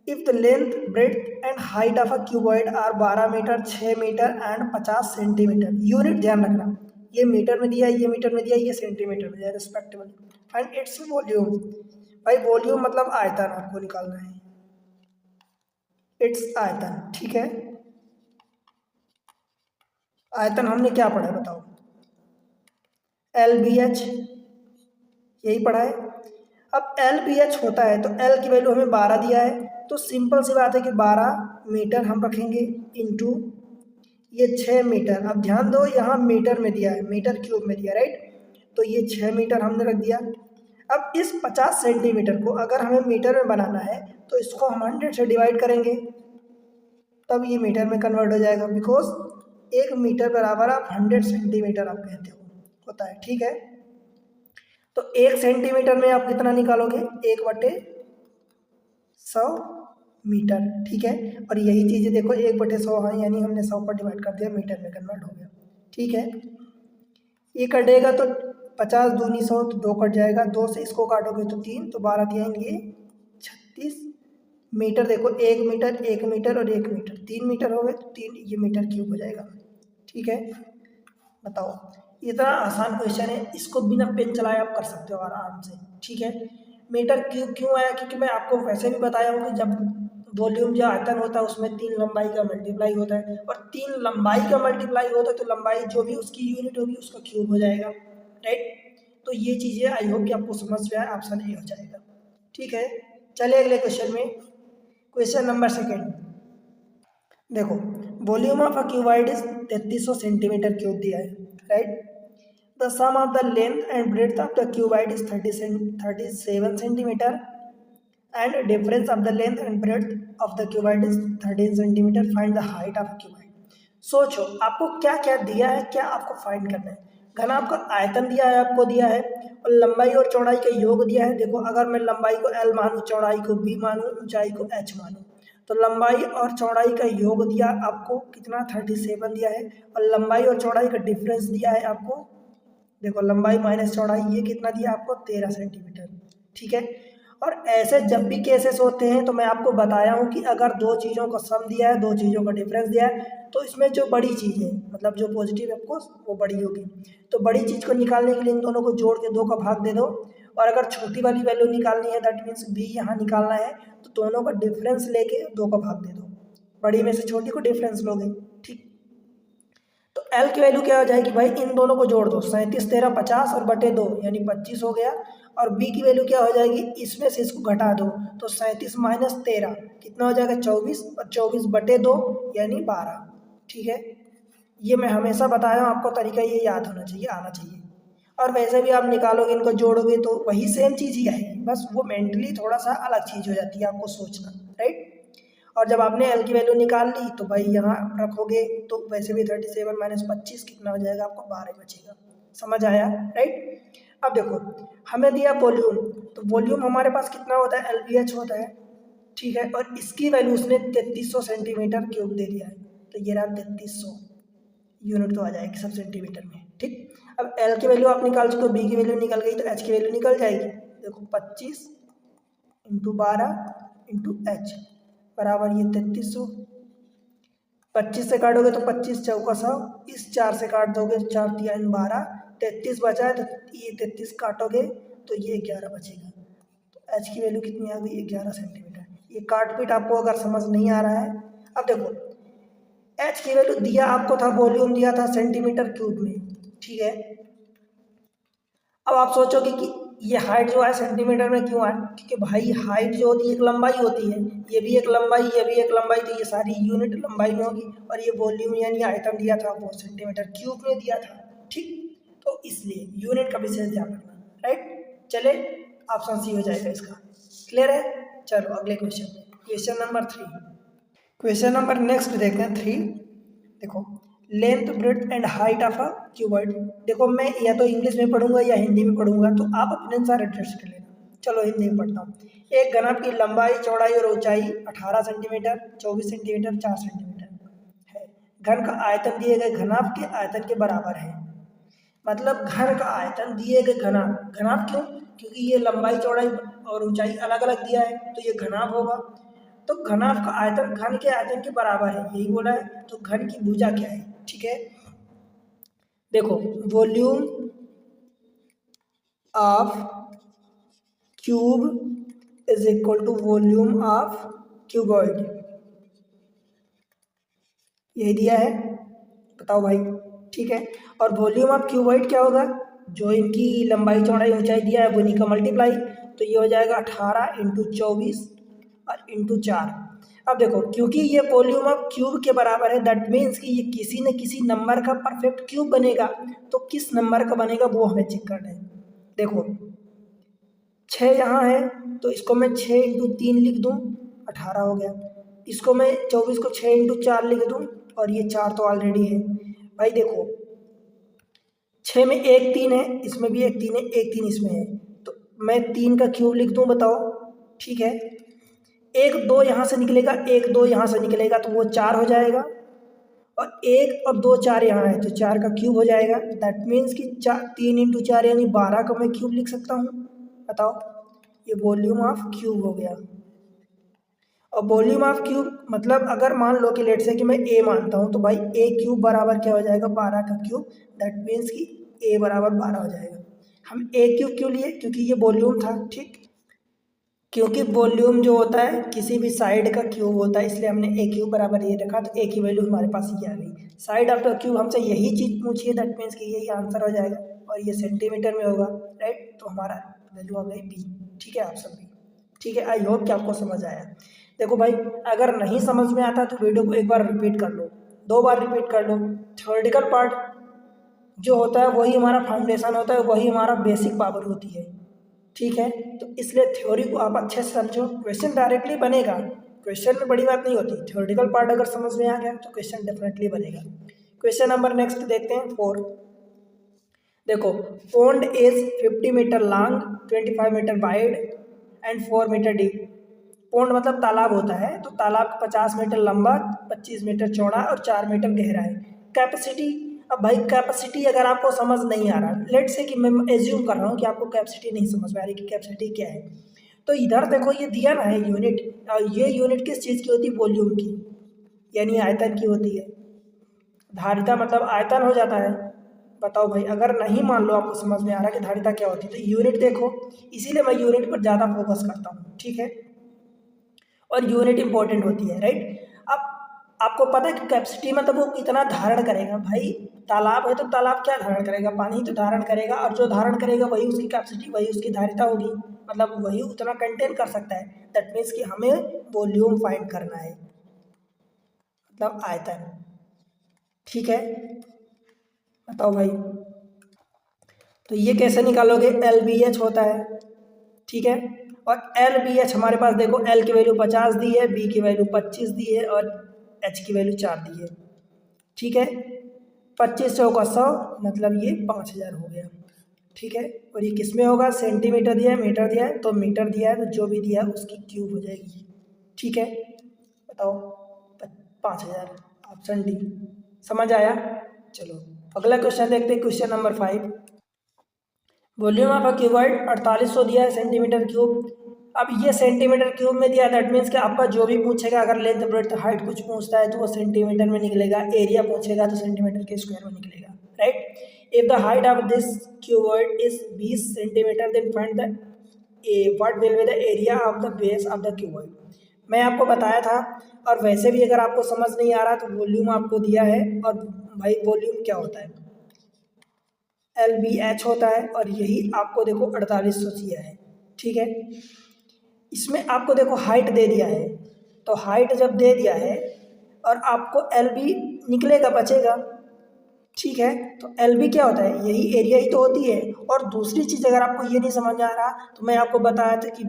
A: if the length breadth and height of a cuboid are 12 metre 6 metre and 50 centimetre, unit ध्यान रखना, ये मीटर में दिया है, ये मीटर में दिया है, ये सेंटीमीटर में दिया है रिस्पेक्टिवली, फाइंड इट्स वॉल्यूम, भाई वॉल्यूम मतलब आयतन आपको निकालना है, इट्स आयतन, ठीक है। आयतन हमने क्या पढ़ा है बताओ, एल बी एच, यही पढ़ा है। अब एल बी एच होता है तो एल की वैल्यू हमें 12 दिया है, तो सिंपल सी बात है कि 12 मीटर हम रखेंगे इंटू ये 6 मीटर, अब ध्यान दो यहाँ मीटर में दिया है, मीटर क्यूब में दिया, राइट, तो ये 6 मीटर हमने रख दिया। अब इस 50 सेंटीमीटर को अगर हमें मीटर में बनाना है तो इसको हम 100 से डिवाइड करेंगे, तब ये मीटर में कन्वर्ट हो जाएगा, बिकॉज 1 मीटर बराबर आप 100 सेंटीमीटर आप कहते हो होता है, ठीक है। तो 1 सेंटीमीटर में आप कितना निकालोगे, 1/100 मीटर, ठीक है। और यही चीज़ देखो 1/100 है, यानी हमने 100 पर डिवाइड कर दिया, मीटर में कन्वर्ट हो गया, ठीक है। ये कटेगा तो 50 दूनी 100, तो 2 कट जाएगा, 2 से इसको काटोगे तो 3, तो 12 दिएंगे 36 मीटर, देखो 1 मीटर 1 मीटर और 1 मीटर 3 मीटर हो गए, तो 3 ये मीटर क्यूब हो जाएगा, ठीक है। बताओ इतना आसान क्वेश्चन है, इसको बिना पेन चलाए आप कर सकते हो आराम से, ठीक है। मीटर क्यूब क्यों आया, क्योंकि मैं आपको वैसे भी बताया हूँ कि जब वॉल्यूम जो आयतन होता है उसमें 3 लंबाई का मल्टीप्लाई होता है, और 3 लंबाई का मल्टीप्लाई होता है तो लंबाई जो भी उसकी यूनिट होगी उसका क्यूब हो जाएगा, राइट। तो ये चीज़ें आई होप कि आपको समझ में आए, ऑप्शन ए हो जाएगा, ठीक है। चलिए अगले क्वेश्चन में, क्वेश्चन नंबर 2, देखो volume of a cuboid is 3300 centimetre cube दिया है, right. The sum of the length and breadth of the cuboid is 37 centimetre and difference of the length and breadth of the cuboid is 13 centimetre, find the height of cuboid. सोचो आपको क्या क्या दिया है, क्या आपको फाइंड करना है। घनाभ का आयतन दिया है, आपको दिया है, और लंबाई और चौड़ाई का योग दिया है। देखो अगर मैं लंबाई को L मानूँ, चौड़ाई को B मानूँ, ऊंचाई को H मानूँ, तो लंबाई और चौड़ाई का योग दिया आपको कितना 37 दिया है, और लंबाई और चौड़ाई का डिफरेंस दिया है आपको, देखो लंबाई माइनस चौड़ाई, ये कितना दिया आपको 13 सेंटीमीटर। ठीक है, और ऐसे जब भी केसेस होते हैं तो मैं आपको बताया हूँ कि अगर दो चीज़ों का सम दिया है, दो चीज़ों का डिफरेंस दिया है, तो इसमें जो बड़ी चीज़ है, मतलब जो पॉजिटिव है ऑफकोर्स वो बड़ी होगी, तो बड़ी चीज़ को निकालने के लिए इन दोनों को जोड़ के 2 का भाग दे दो, और अगर छोटी वाली वैल्यू निकालनी है दैट मीन्स b यहाँ निकालना है, तो दोनों का डिफरेंस लेके 2 का भाग दे दो, बड़ी में से छोटी को डिफरेंस लोगे। ठीक, तो L की वैल्यू क्या हो जाएगी भाई, इन दोनों को जोड़ दो, 37 13 50 और बटे 2 यानी 25 हो गया, और B की वैल्यू क्या हो जाएगी, इसमें से इसको घटा दो, तो 37 माइनस 13 कितना हो जाएगा 24, और 24 बटे 2 यानी 12। ठीक है, ये मैं हमेशा बताया हूँ आपको, तरीका ये याद होना चाहिए, आना चाहिए। और वैसे भी आप निकालोगे, इनको जोड़ोगे तो वही सेम चीज़ ही आएगी, बस वो मेंटली थोड़ा सा अलग चीज़ हो जाती है आपको सोचना, राइट। और जब आपने L की वैल्यू निकाल ली तो भाई यहाँ रखोगे, तो वैसे भी 37 माइनस 25 कितना हो जाएगा आपको 12 बचेगा। समझ आया, राइट। अब देखो हमें दिया वॉल्यूम, तो वॉल्यूम हमारे पास कितना होता है, LBH होता है। ठीक है, और इसकी वैल्यू उसने 3300 सेंटीमीटर क्यूब दे दिया है, तो ये रहा 3300 यूनिट तो आ जाएगी सब सेंटीमीटर में। ठीक, अब L की वैल्यू आप निकाल चुके हो, B की वैल्यू निकल गई, तो H की वैल्यू निकल जाएगी। देखो 25 इंटू 12 इंटू H बराबर ये 3300, 25 से काटोगे तो 25 चौका 100, इस 4 से काट दोगे, 4 3 12, 33 बचा है, तो ये 33 काटोगे तो ये 11 बचेगा। तो H की वैल्यू कितनी आ गई, 11 सेंटीमीटर। ये काट पीट आपको अगर समझ नहीं आ रहा है, अब देखो H की वैल्यू दिया आपको था, वॉल्यूम दिया था सेंटीमीटर क्यूब में। ठीक है, अब आप सोचोगे कि ये हाइट जो है सेंटीमीटर में क्यों है, क्योंकि भाई हाइट जो होती है एक लंबाई होती है, ये भी एक लंबाई, ये भी एक लंबाई, तो ये सारी यूनिट लंबाई में होगी, और ये वॉल्यूम यानी आयतन दिया था वो सेंटीमीटर क्यूब में दिया था। ठीक, तो इसलिए यूनिट का विशेष ध्यान रखना, राइट। चले ऑप्शन सी हो जाएगा इसका, क्लियर है। चलो अगले क्वेश्चन में, question number 3। Question number next देखते हैं 3। देखो length breadth and height of a cuboid. देखो मैं या तो इंग्लिश में पढ़ूंगा या हिंदी में पढ़ूंगा, तो आप अपने अनुसार एडजस्ट कर लेना। चलो हिंदी में पढ़ता हूँ। एक घनाभ की लंबाई चौड़ाई और ऊंचाई 18 सेंटीमीटर 24 सेंटीमीटर 4 सेंटीमीटर है। घन का आयतन दिए गए घनाभ के आयतन के बराबर है। मतलब घन का आयतन दिए गए घनाभ, घनाभ क्यों, क्योंकि ये लंबाई चौड़ाई और ऊंचाई अलग अलग दिया है, तो ये घनाभ होगा। तो घनाभ का आयतन घन के आयतन के बराबर है, यही बोला है। तो घन की भुजा क्या है, ठीक है। देखो volume of cube is equal to volume of cuboid, यही दिया है, बताओ भाई। ठीक है, और वॉल्यूम ऑफ क्यूबॉइड क्या होगा, जो इनकी लंबाई चौड़ाई ऊंचाई दिया है वो इन्हीं का मल्टीप्लाई, तो ये हो जाएगा 18 इंटू 24 और इंटू 4। अब देखो क्योंकि ये वॉल्यूम ऑफ क्यूब के बराबर है, दैट मीन्स कि ये किसी न किसी नंबर का परफेक्ट क्यूब बनेगा। तो किस नंबर का बनेगा वो हमें चेक करना है। देखो 6 यहाँ है, तो इसको मैं 6 इंटू 3 लिख दूँ, 18 हो गया। इसको मैं 24 को 6 इंटू 4 लिख दूँ, और ये 4 तो ऑलरेडी है। भाई देखो 6 में एक 3 है, इसमें भी एक 3 है, एक 3 इसमें है, तो मैं 3 का क्यूब लिख दूँ, बताओ। ठीक है, एक 2 यहाँ से निकलेगा, एक 2 यहाँ से निकलेगा, तो वो 4 हो जाएगा, और एक और 2 4 यहाँ है, तो 4 का क्यूब हो जाएगा। दैट मीन्स कि 3 इंटू 4 यानी 12 का मैं क्यूब लिख सकता हूँ, बताओ। ये वॉल्यूम ऑफ क्यूब हो गया। और वॉल्यूम ऑफ क्यूब मतलब अगर मान लो कि लेट से कि मैं ए मानता हूँ, तो भाई ए क्यूब बराबर क्या हो जाएगा, 12 का क्यूब। दैट मीन्स कि ए बराबर 12 हो जाएगा। हम ए क्यूब क्यों लिए, क्योंकि ये वॉल्यूम था। ठीक, क्योंकि वॉल्यूम जो होता है किसी भी साइड का क्यूब होता है, इसलिए हमने ए क्यूब बराबर ये रखा, तो ए की वैल्यू हमारे पास ये आ गई। साइड ऑफ द क्यूब हमसे यही चीज़ पूछी है, दैट मीन्स कि यही आंसर हो जाएगा, और ये सेंटीमीटर में होगा, राइट। तो हमारा वैल्यू आ गई बी। ठीक है आप सब भी, ठीक है। आई होप कि आपको समझ आया। देखो भाई अगर नहीं समझ में आता तो वीडियो को एक बार रिपीट कर लो, 2 बार रिपीट कर लो। थ्योरेटिकल पार्ट जो होता है वही हमारा फाउंडेशन होता है, वही हमारा बेसिक पावर होती है। ठीक है, तो इसलिए थ्योरी को आप अच्छे से समझो, क्वेश्चन डायरेक्टली बनेगा, क्वेश्चन में बड़ी बात नहीं होती। थ्योरेटिकल पार्ट अगर समझ में आ गया तो क्वेश्चन डेफिनेटली बनेगा। क्वेश्चन नंबर नेक्स्ट देखते हैं 4। देखो, pond is 50 metre long, 25 metre wide and 4 metre deep. Pond मतलब तालाब होता है, तो तालाब 50 मीटर लंबा, 25 मीटर चौड़ा और 4 मीटर गहरा है। कैपेसिटी, अब भाई कैपेसिटी अगर आपको समझ नहीं आ रहा, लेट से कि मैं एज्यूम कर रहा हूँ कि आपको कैपेसिटी नहीं समझ में आ रही कि कैपेसिटी क्या है, तो इधर देखो ये दिया ना है यूनिट, और ये यूनिट किस चीज़ की होती है? वॉल्यूम की, यानी आयतन की होती है। धारिता मतलब आयतन हो जाता है। बताओ भाई, अगर नहीं मान लो आपको समझ में आ रहा कि धारिता क्या होती है, तो यूनिट देखो, इसीलिए मैं यूनिट पर ज़्यादा फोकस करता हूँ, ठीक है। और यूनिट इंपॉर्टेंट होती है, राइट। अब आपको पता है कि कैपेसिटी मतलब वो कितना धारण करेगा। भाई तालाब है तो तालाब क्या धारण करेगा? पानी ही तो धारण करेगा, और जो धारण करेगा वही उसकी कैपेसिटी, वही उसकी धारिता होगी, मतलब वही उतना कंटेन कर सकता है। दैट मीन्स कि हमें वॉल्यूम फाइंड करना है, मतलब आयतन, ठीक है। बताओ भाई, तो ये कैसे निकालोगे? एल बी एच होता है, ठीक है। और एल बी एच हमारे पास देखो, एल की वैल्यू 50 दी है, बी की वैल्यू 25 दी है, और एच की वैल्यू 4 दी है, ठीक है। 25 चौका 100, मतलब ये 5000 हो गया, ठीक है। और ये किस में होगा? सेंटीमीटर दिया है, मीटर दिया है, तो मीटर दिया है तो जो भी दिया है उसकी क्यूब हो जाएगी, ठीक है। बताओ, 5000, ऑप्शन डी। समझ आया? चलो अगला क्वेश्चन देखते हैं, question number 5। Volume of a cuboid 4800 दिया है सेंटीमीटर क्यूब। अब ये सेंटीमीटर क्यूब में दिया, दैट मीन्स कि आपका जो भी पूछेगा, अगर लेंथ ब्रेड्थ हाइट कुछ पूछता है तो वो सेंटीमीटर में निकलेगा, एरिया पूछेगा तो सेंटीमीटर के स्क्वायर में निकलेगा, right. If the height of this cuboid is 20 centimetre, then find the what will be the area of the base of the cuboid. मैं आपको बताया था, और वैसे भी अगर आपको समझ नहीं आ रहा तो वॉल्यूम आपको दिया है, और भाई वॉल्यूम क्या होता है? एल बी एच होता है, और यही आपको देखो 4800 दिया है, ठीक है। इसमें आपको देखो हाइट दे दिया है, तो हाइट जब दे दिया है और आपको एल बी निकलेगा, बचेगा, ठीक है। तो एल बी क्या होता है? यही एरिया ही तो होती है। और दूसरी चीज़ अगर आपको ये नहीं समझ आ रहा, तो मैं आपको बताया था कि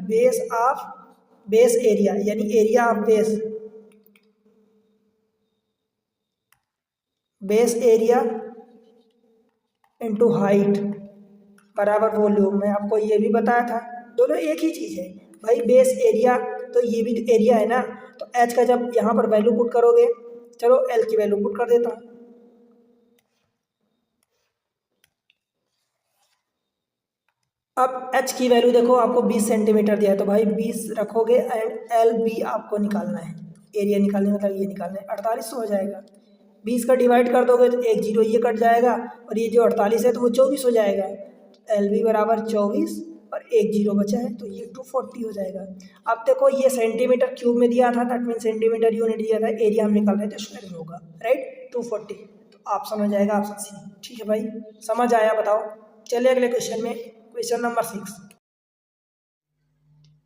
A: बेस एरिया, यानी area of base area into height बराबर वॉल्यूम। मैं आपको ये भी बताया था, दोनों एक ही चीज़ है भाई। बेस एरिया, तो ये भी एरिया है ना, तो एच का जब यहाँ पर वैल्यू पुट करोगे, चलो एल की वैल्यू पुट कर देता हूँ। अब एच की वैल्यू देखो, आपको 20 सेंटीमीटर दिया है, तो भाई 20 रखोगे, एंड एल बी आपको निकालना है, एरिया निकालने मतलब ये निकालना है, 4800 हो जाएगा। 20 का डिवाइड कर दोगे तो एक जीरो ये कट जाएगा, और ये जो 48 है तो वो 24 हो जाएगा। एल बी बराबर 24, और एक जीरो बचा है, तो ये 240 हो जाएगा। अब देखो, ये सेंटीमीटर क्यूब में दिया था, दैट मीन सेंटीमीटर यूनिट दिया था, एरिया हम निकाल रहे थे स्क्वायर में होगा, राइट। 240, तो ऑप्शन हो जाएगा ऑप्शन सी, ठीक है भाई। समझ आया? बताओ। चलिए अगले क्वेश्चन में, क्वेश्चन नंबर 6।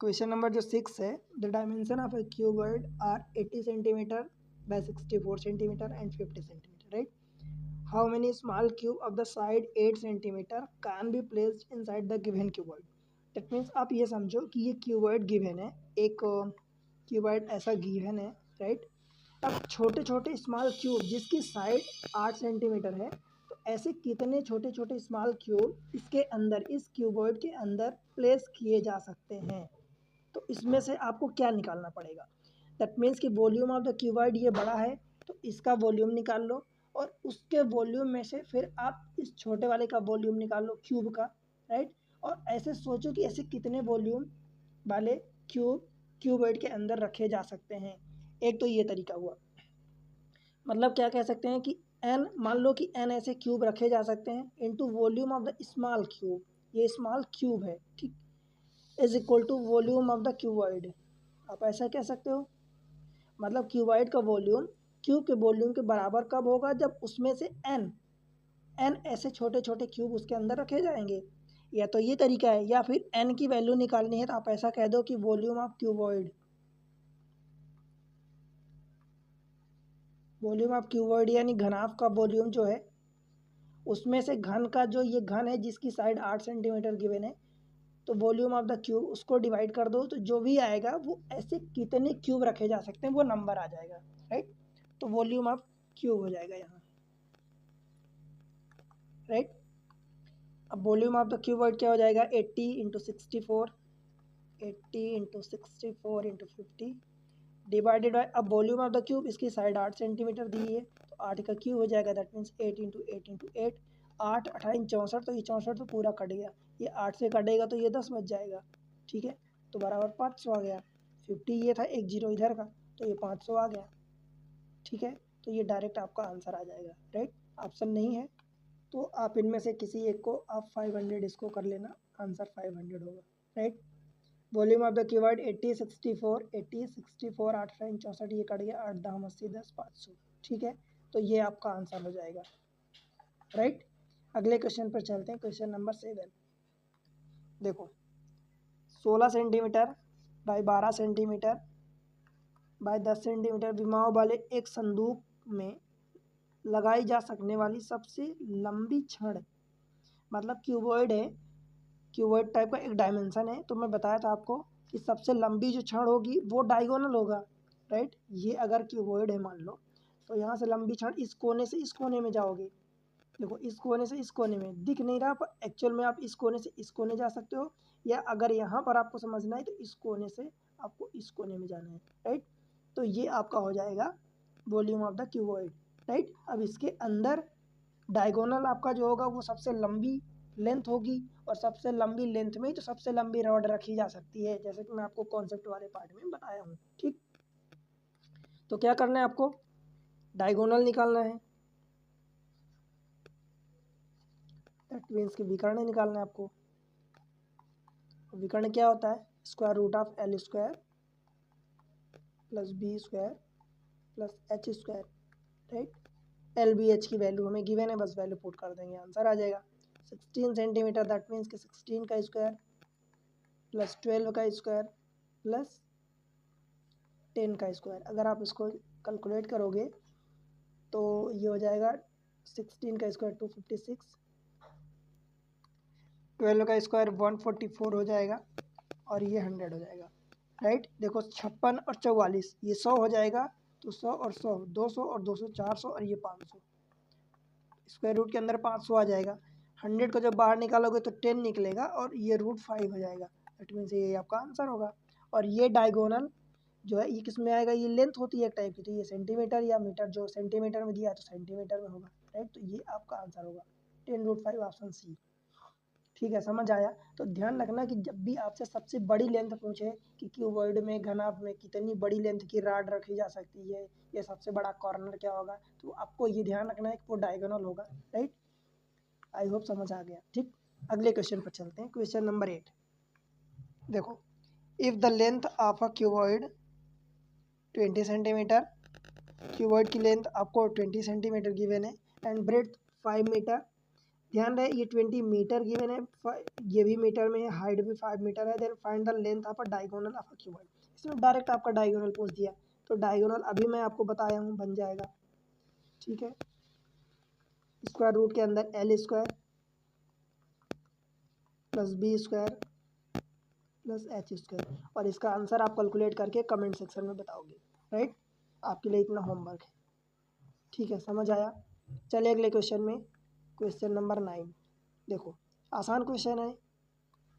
A: क्वेश्चन नंबर जो 6 है, the dimension of a cuboid are 80 centimetre by 64 centimetre and 50 centimetre, right. How many small cube of the side 8 centimetre can be placed inside the given cuboid. That means आप ये समझो कि ये cuboid given है, एक cuboid ऐसा given है, right. अब छोटे छोटे स्मॉल क्यूब जिसकी साइड 8 सेंटीमीटर है, तो ऐसे कितने छोटे छोटे स्मॉल क्यूब इसके अंदर, इस क्यूबॉइड के अंदर प्लेस किए जा सकते हैं। तो इसमें से आपको क्या निकालना पड़ेगा? दैट मीन्स कि वॉल्यूम ऑफ द क्यूबॉइड ये बड़ा है, तो इसका वॉल्यूम निकाल लो, और उसके वॉल्यूम में से फिर आप इस छोटे वाले का वॉल्यूम निकाल लो, क्यूब का, राइट। और ऐसे सोचो कि ऐसे कितने वॉल्यूम वाले क्यूबॉइड के अंदर रखे जा सकते हैं। एक तो ये तरीका हुआ, मतलब क्या कह सकते हैं कि एन, मान लो कि एन ऐसे क्यूब रखे जा सकते हैं into volume of the small cube, ये स्मॉल क्यूब है, ठीक, is equal to volume of the cuboid. आप ऐसा कह सकते हो, मतलब क्यूबॉइड का वॉल्यूम क्यूब के वॉल्यूम के बराबर कब होगा? जब उसमें से एन एन ऐसे छोटे छोटे क्यूब उसके अंदर रखे जाएंगे। या तो ये तरीका है, या फिर एन की वैल्यू निकालनी है तो आप ऐसा कह दो कि volume of cuboid, volume of cuboid यानी घनाभ का वॉल्यूम जो है, उसमें से घन का जो ये घन है जिसकी साइड 8 सेंटीमीटर गिवन है, तो वॉल्यूम ऑफ द क्यूब उसको डिवाइड कर दो, तो जो भी आएगा वो ऐसे कितने क्यूब रखे जा सकते हैं वो नंबर आ जाएगा, राइट। तो वॉल्यूम ऑफ क्यूब हो जाएगा यहाँ, राइट। अब वॉल्यूम ऑफ द क्यूबॉइड क्या हो जाएगा, 80 into 64, 80 into 64 into 50 divided by, अब वॉल्यूम ऑफ द क्यूब, इसकी साइड 8 सेंटीमीटर दी है तो 8 का क्यूब हो जाएगा, दैट मीन्स 8 इंटू 8 इंटू 8, 8 18 64, तो ये 64 तो पूरा कट गया, ये 8 से कटेगा तो ये 10 बच जाएगा, ठीक है, तो बराबर 500 आ गया। 50 ये था, एक जीरो इधर का, तो ये 500 आ गया, ठीक है, तो ये डायरेक्ट आपका आंसर आ जाएगा, राइट। ऑप्शन नहीं है तो आप इनमें से किसी एक को आप 500 इसको कर लेना, आंसर 500 होगा, right. Volume of the cuboid 80 64, 80 64, 8 64, ये कट गया, 8 दाम 80 10 500, ठीक है, तो ये आपका आंसर हो जाएगा, राइट। अगले क्वेश्चन पर चलते हैं, क्वेश्चन नंबर 7। देखो 16 centimetre by 12 centimetre by 10 centimetre विमाओं वाले एक संदूक में लगाई जा सकने वाली सबसे लंबी छड़, मतलब क्यूबॉइड है, क्यूबॉइड टाइप का एक डायमेंशन है, तो मैं बताया था आपको कि सबसे लंबी जो छड़ होगी वो डायगोनल होगा, राइट। ये अगर क्यूबॉइड है मान लो, तो यहाँ से लंबी छड़ इस कोने से इस कोने में जाओगे, देखो इस कोने से इस कोने में दिख नहीं रहा, पर एक्चुअल में आप इस कोने से इस कोने जा सकते हो, या अगर यहाँ पर आपको समझना है तो इस कोने से आपको इस कोने में जाना है, राइट। तो ये आपका हो जाएगा volume of the cuboid, right. अब इसके अंदर डायगोनल आपका जो होगा वो सबसे लंबी लेंथ होगी, और सबसे लंबी लेंथ में तो सबसे लंबी रॉड रखी जा सकती है, जैसे कि मैं आपको कॉन्सेप्ट वाले पार्ट में बताया हूँ, ठीक। तो क्या करना है आपको, डायगोनल निकालना है, दैट मीन्स कि विकर्ण निकालना है आपको। विकर्ण क्या होता है, square root of L square plus B square plus H square, right. L B H की वैल्यू हमें गिवन है, बस वैल्यू पुट कर देंगे, आंसर आ जाएगा 16 सेंटीमीटर, दैट मीन्स कि 16 का स्क्वायर प्लस 12 का स्क्वायर प्लस 10 का स्क्वायर। अगर आप इसको कैलकुलेट करोगे तो ये हो जाएगा 16 का स्क्वायर 256, 12 का स्क्वायर 144 हो जाएगा, और ये 100 हो जाएगा, राइट। देखो 56 और 44 ये 100 हो जाएगा, तो 100 और 100 200 और 200 400, और ये 500, स्क्वायर रूट के अंदर 500 आ जाएगा। 100 को जब बाहर निकालोगे तो 10 निकलेगा, और ये रूट 5 हो जाएगा, दैट मीन्स ये आपका आंसर होगा। और ये डायगोनल जो है ये किस में आएगा, ये लेंथ होती है एक टाइप की, तो ये सेंटीमीटर या मीटर, जो सेंटीमीटर में दिया है तो सेंटीमीटर में होगा, राइट। तो ये आपका आंसर होगा 10√5, ऑप्शन सी, ठीक है, समझ आया। तो ध्यान रखना कि जब भी आपसे सबसे बड़ी लेंथ पूछे कि क्यूबॉइड में घनाभ में कितनी बड़ी लेंथ की रॉड रखी जा सकती है, या सबसे बड़ा कॉर्नर क्या होगा, तो आपको ये ध्यान रखना है कि वो डायगोनल होगा, राइट। आई होप समझ आ गया, ठीक। अगले क्वेश्चन पर चलते हैं, क्वेश्चन नंबर 8। देखो if the length of a cuboid 20 centimetre, cuboid की लेंथ आपको 20 सेंटीमीटर गिवन है, एंड ब्रेड्थ 5 मीटर, ध्यान रहे ये 20 मीटर गिवन है, ये भी मीटर में है, हाइट भी 5 मीटर है, then find the length of a diagonal of a cuboid. इसमें डायरेक्ट आपका डायगोनल पूछ दिया, तो डायगोनल अभी मैं आपको बताया हूँ बन जाएगा, ठीक है। स्क्वायर रूट के अंदर L square plus B square plus H square, और इसका आंसर आप कैलकुलेट करके कमेंट सेक्शन में बताओगे, राइट। आपके लिए इतना होमवर्क है, ठीक है, समझ आया। चलिए अगले क्वेश्चन में, क्वेश्चन नंबर 9। देखो आसान क्वेश्चन है,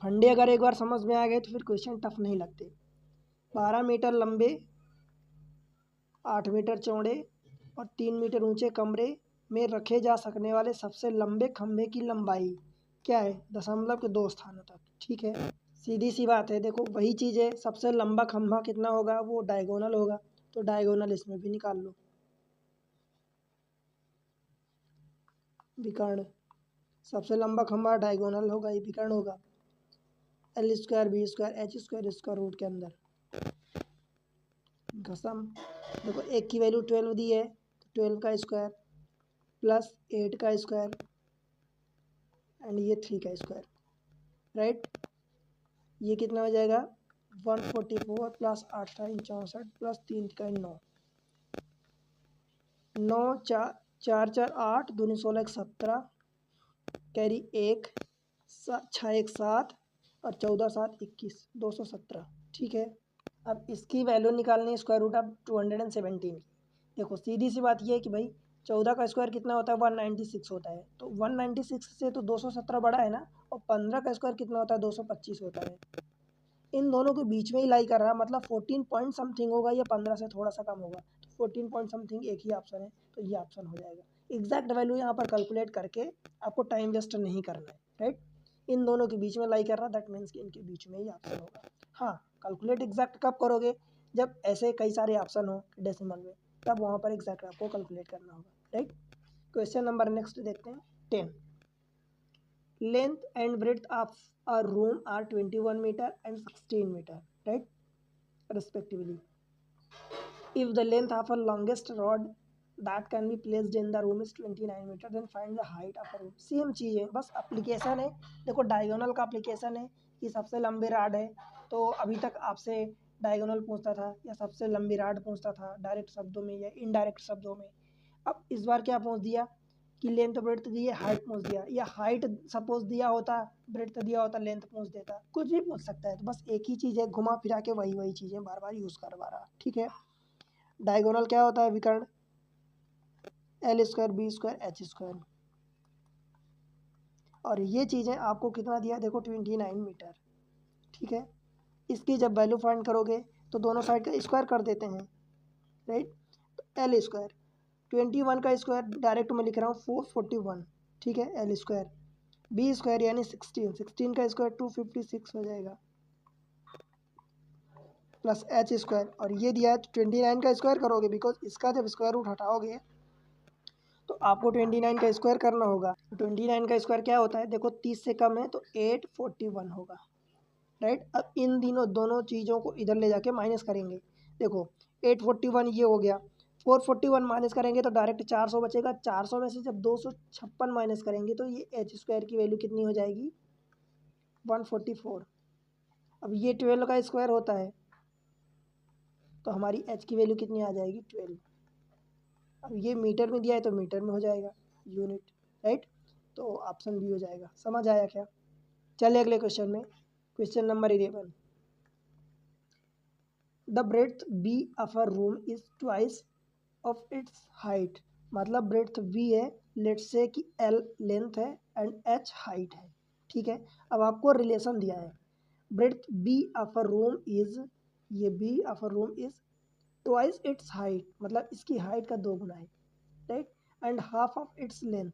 A: फंडे अगर एक बार समझ में आ गए तो फिर क्वेश्चन टफ नहीं लगते। 12 मीटर लंबे, 8 मीटर चौड़े और 3 मीटर ऊंचे कमरे में रखे जा सकने वाले सबसे लंबे खंभे की लंबाई क्या है, दशमलव के 2 स्थानों तक, ठीक है। सीधी सी बात है, देखो वही चीज़ है, सबसे लंबा खंभा कितना होगा, वो डायगोनल होगा, तो डायगोनल इसमें भी निकाल लो। विकर्ण, सबसे लंबा खंभा डायगोनल होगा, ये विकर्ण होगा। L square B square H square, इसका रूट के अंदर घसम, देखो एक की वैल्यू 12 दी है, तो 12 का स्क्वायर प्लस 8 का स्क्वायर एंड ये 3 का स्क्वायर, राइट। ये कितना हो जाएगा 144 प्लस 8 64 प्लस 3 का 9, 9 4 4 4 8 दूनी 16 17, कैरी 1 6 1 7 और 14 7 21, 217, ठीक है। अब इसकी वैल्यू निकालनी है स्क्वायर रूट ऑफ 217 की। देखो सीधी सी बात यह है कि भाई 14 का स्क्वायर कितना होता है 196 होता है, तो 196 से तो 217 बड़ा है ना, और 15 का स्क्वायर कितना होता है 225 होता है। इन दोनों के बीच में ही लाई कर रहा है, मतलब 14 पॉइंट समथिंग होगा या 15 से थोड़ा सा कम होगा, तो 14 पॉइंट समथिंग एक ही ऑप्शन है, तो ये ऑप्शन हो जाएगा। एग्जैक्ट वैल्यू यहाँ पर कैलकुलेट करके आपको टाइम वेस्ट नहीं करना है, राइट। इन दोनों के बीच में लाई कर रहा, दैट मीन्स कि इनके बीच में ही ऑप्शन होगा। हाँ, कैलकुलेट एग्जैक्ट कब करोगे, जब ऐसे कई सारे ऑप्शन हो डेसिमल में, तब वहाँ पर एग्जैक्ट आपको कैलकुलेट करना होगा, राइट। क्वेश्चन नंबर नेक्स्ट देखते हैं 10। Length and breadth of a room are 21 meter and 16 meter, right, respectively. If the length of a longest rod that can be placed in the room is 29 meter, then find the height of a room. Same चीज़ है, बस application है। देखो diagonal का application है कि सबसे लंबी राड है, तो अभी तक आपसे डायगोनल पूछता था या सबसे लंबी राड पूछता था डायरेक्ट शब्दों में या इनडायरेक्ट शब्दों में। अब इस बार क्या पूछ दिया कि लेंथ ब्रेड्थ दी है, हाइट पूछ दिया, या हाइट सपोज दिया होता, ब्रेड्थ दिया होता, लेंथ पूछ देता, कुछ भी पूछ सकता है। तो बस एक ही चीज़ है, घुमा फिरा के वही चीज़ें बार बार यूज़ करवा रहा, ठीक है। डायगोनल क्या होता है विकर्ण, L square B square H square, और ये चीज़ें आपको कितना दिया देखो 29 मीटर, ठीक है। इसकी जब वैल्यू फाइंड करोगे तो दोनों साइड का स्क्वायर कर देते हैं, राइट। तो एल स्क्वायर 21 का स्क्वायर डायरेक्ट मैं लिख रहा हूँ 441, ठीक है, एल स्क्वायर। बी स्क्वायर यानी 16 का स्क्वायर 256 हो जाएगा, प्लस एच स्क्वायर, और ये दिया है 29 का स्क्वायर करोगे, बिकॉज इसका जब स्क्वायर रूट हटाओगे तो आपको 29 का स्क्वायर करना होगा। 29 का स्क्वायर क्या होता है देखो, 30 से कम है तो 841 होगा, राइट। अब इन दोनों चीज़ों को इधर ले जाके माइनस करेंगे। देखो 841 ये हो गया, 441 माइनस करेंगे तो डायरेक्ट 400 बचेगा, 400 में से जब 256 माइनस करेंगे तो ये एच स्क्वायर की वैल्यू कितनी हो जाएगी 144। अब ये 12 का स्क्वायर होता है तो हमारी एच की वैल्यू कितनी आ जाएगी 12। अब ये मीटर में दिया है तो मीटर में हो जाएगा यूनिट, राइट। तो ऑप्शन बी हो जाएगा। समझ आया क्या? चलिए अगले क्वेश्चन में, question number 11। The breadth b of a room is twice of its height, मतलब ब्रेड्थ बी है, लेट से कि एल लेंथ है एंड एच हाइट है, ठीक है। अब आपको रिलेशन दिया है, breadth b of a room is, ये b of a room is twice its height, मतलब इसकी हाइट का 2 गुना है, right, and half of its length,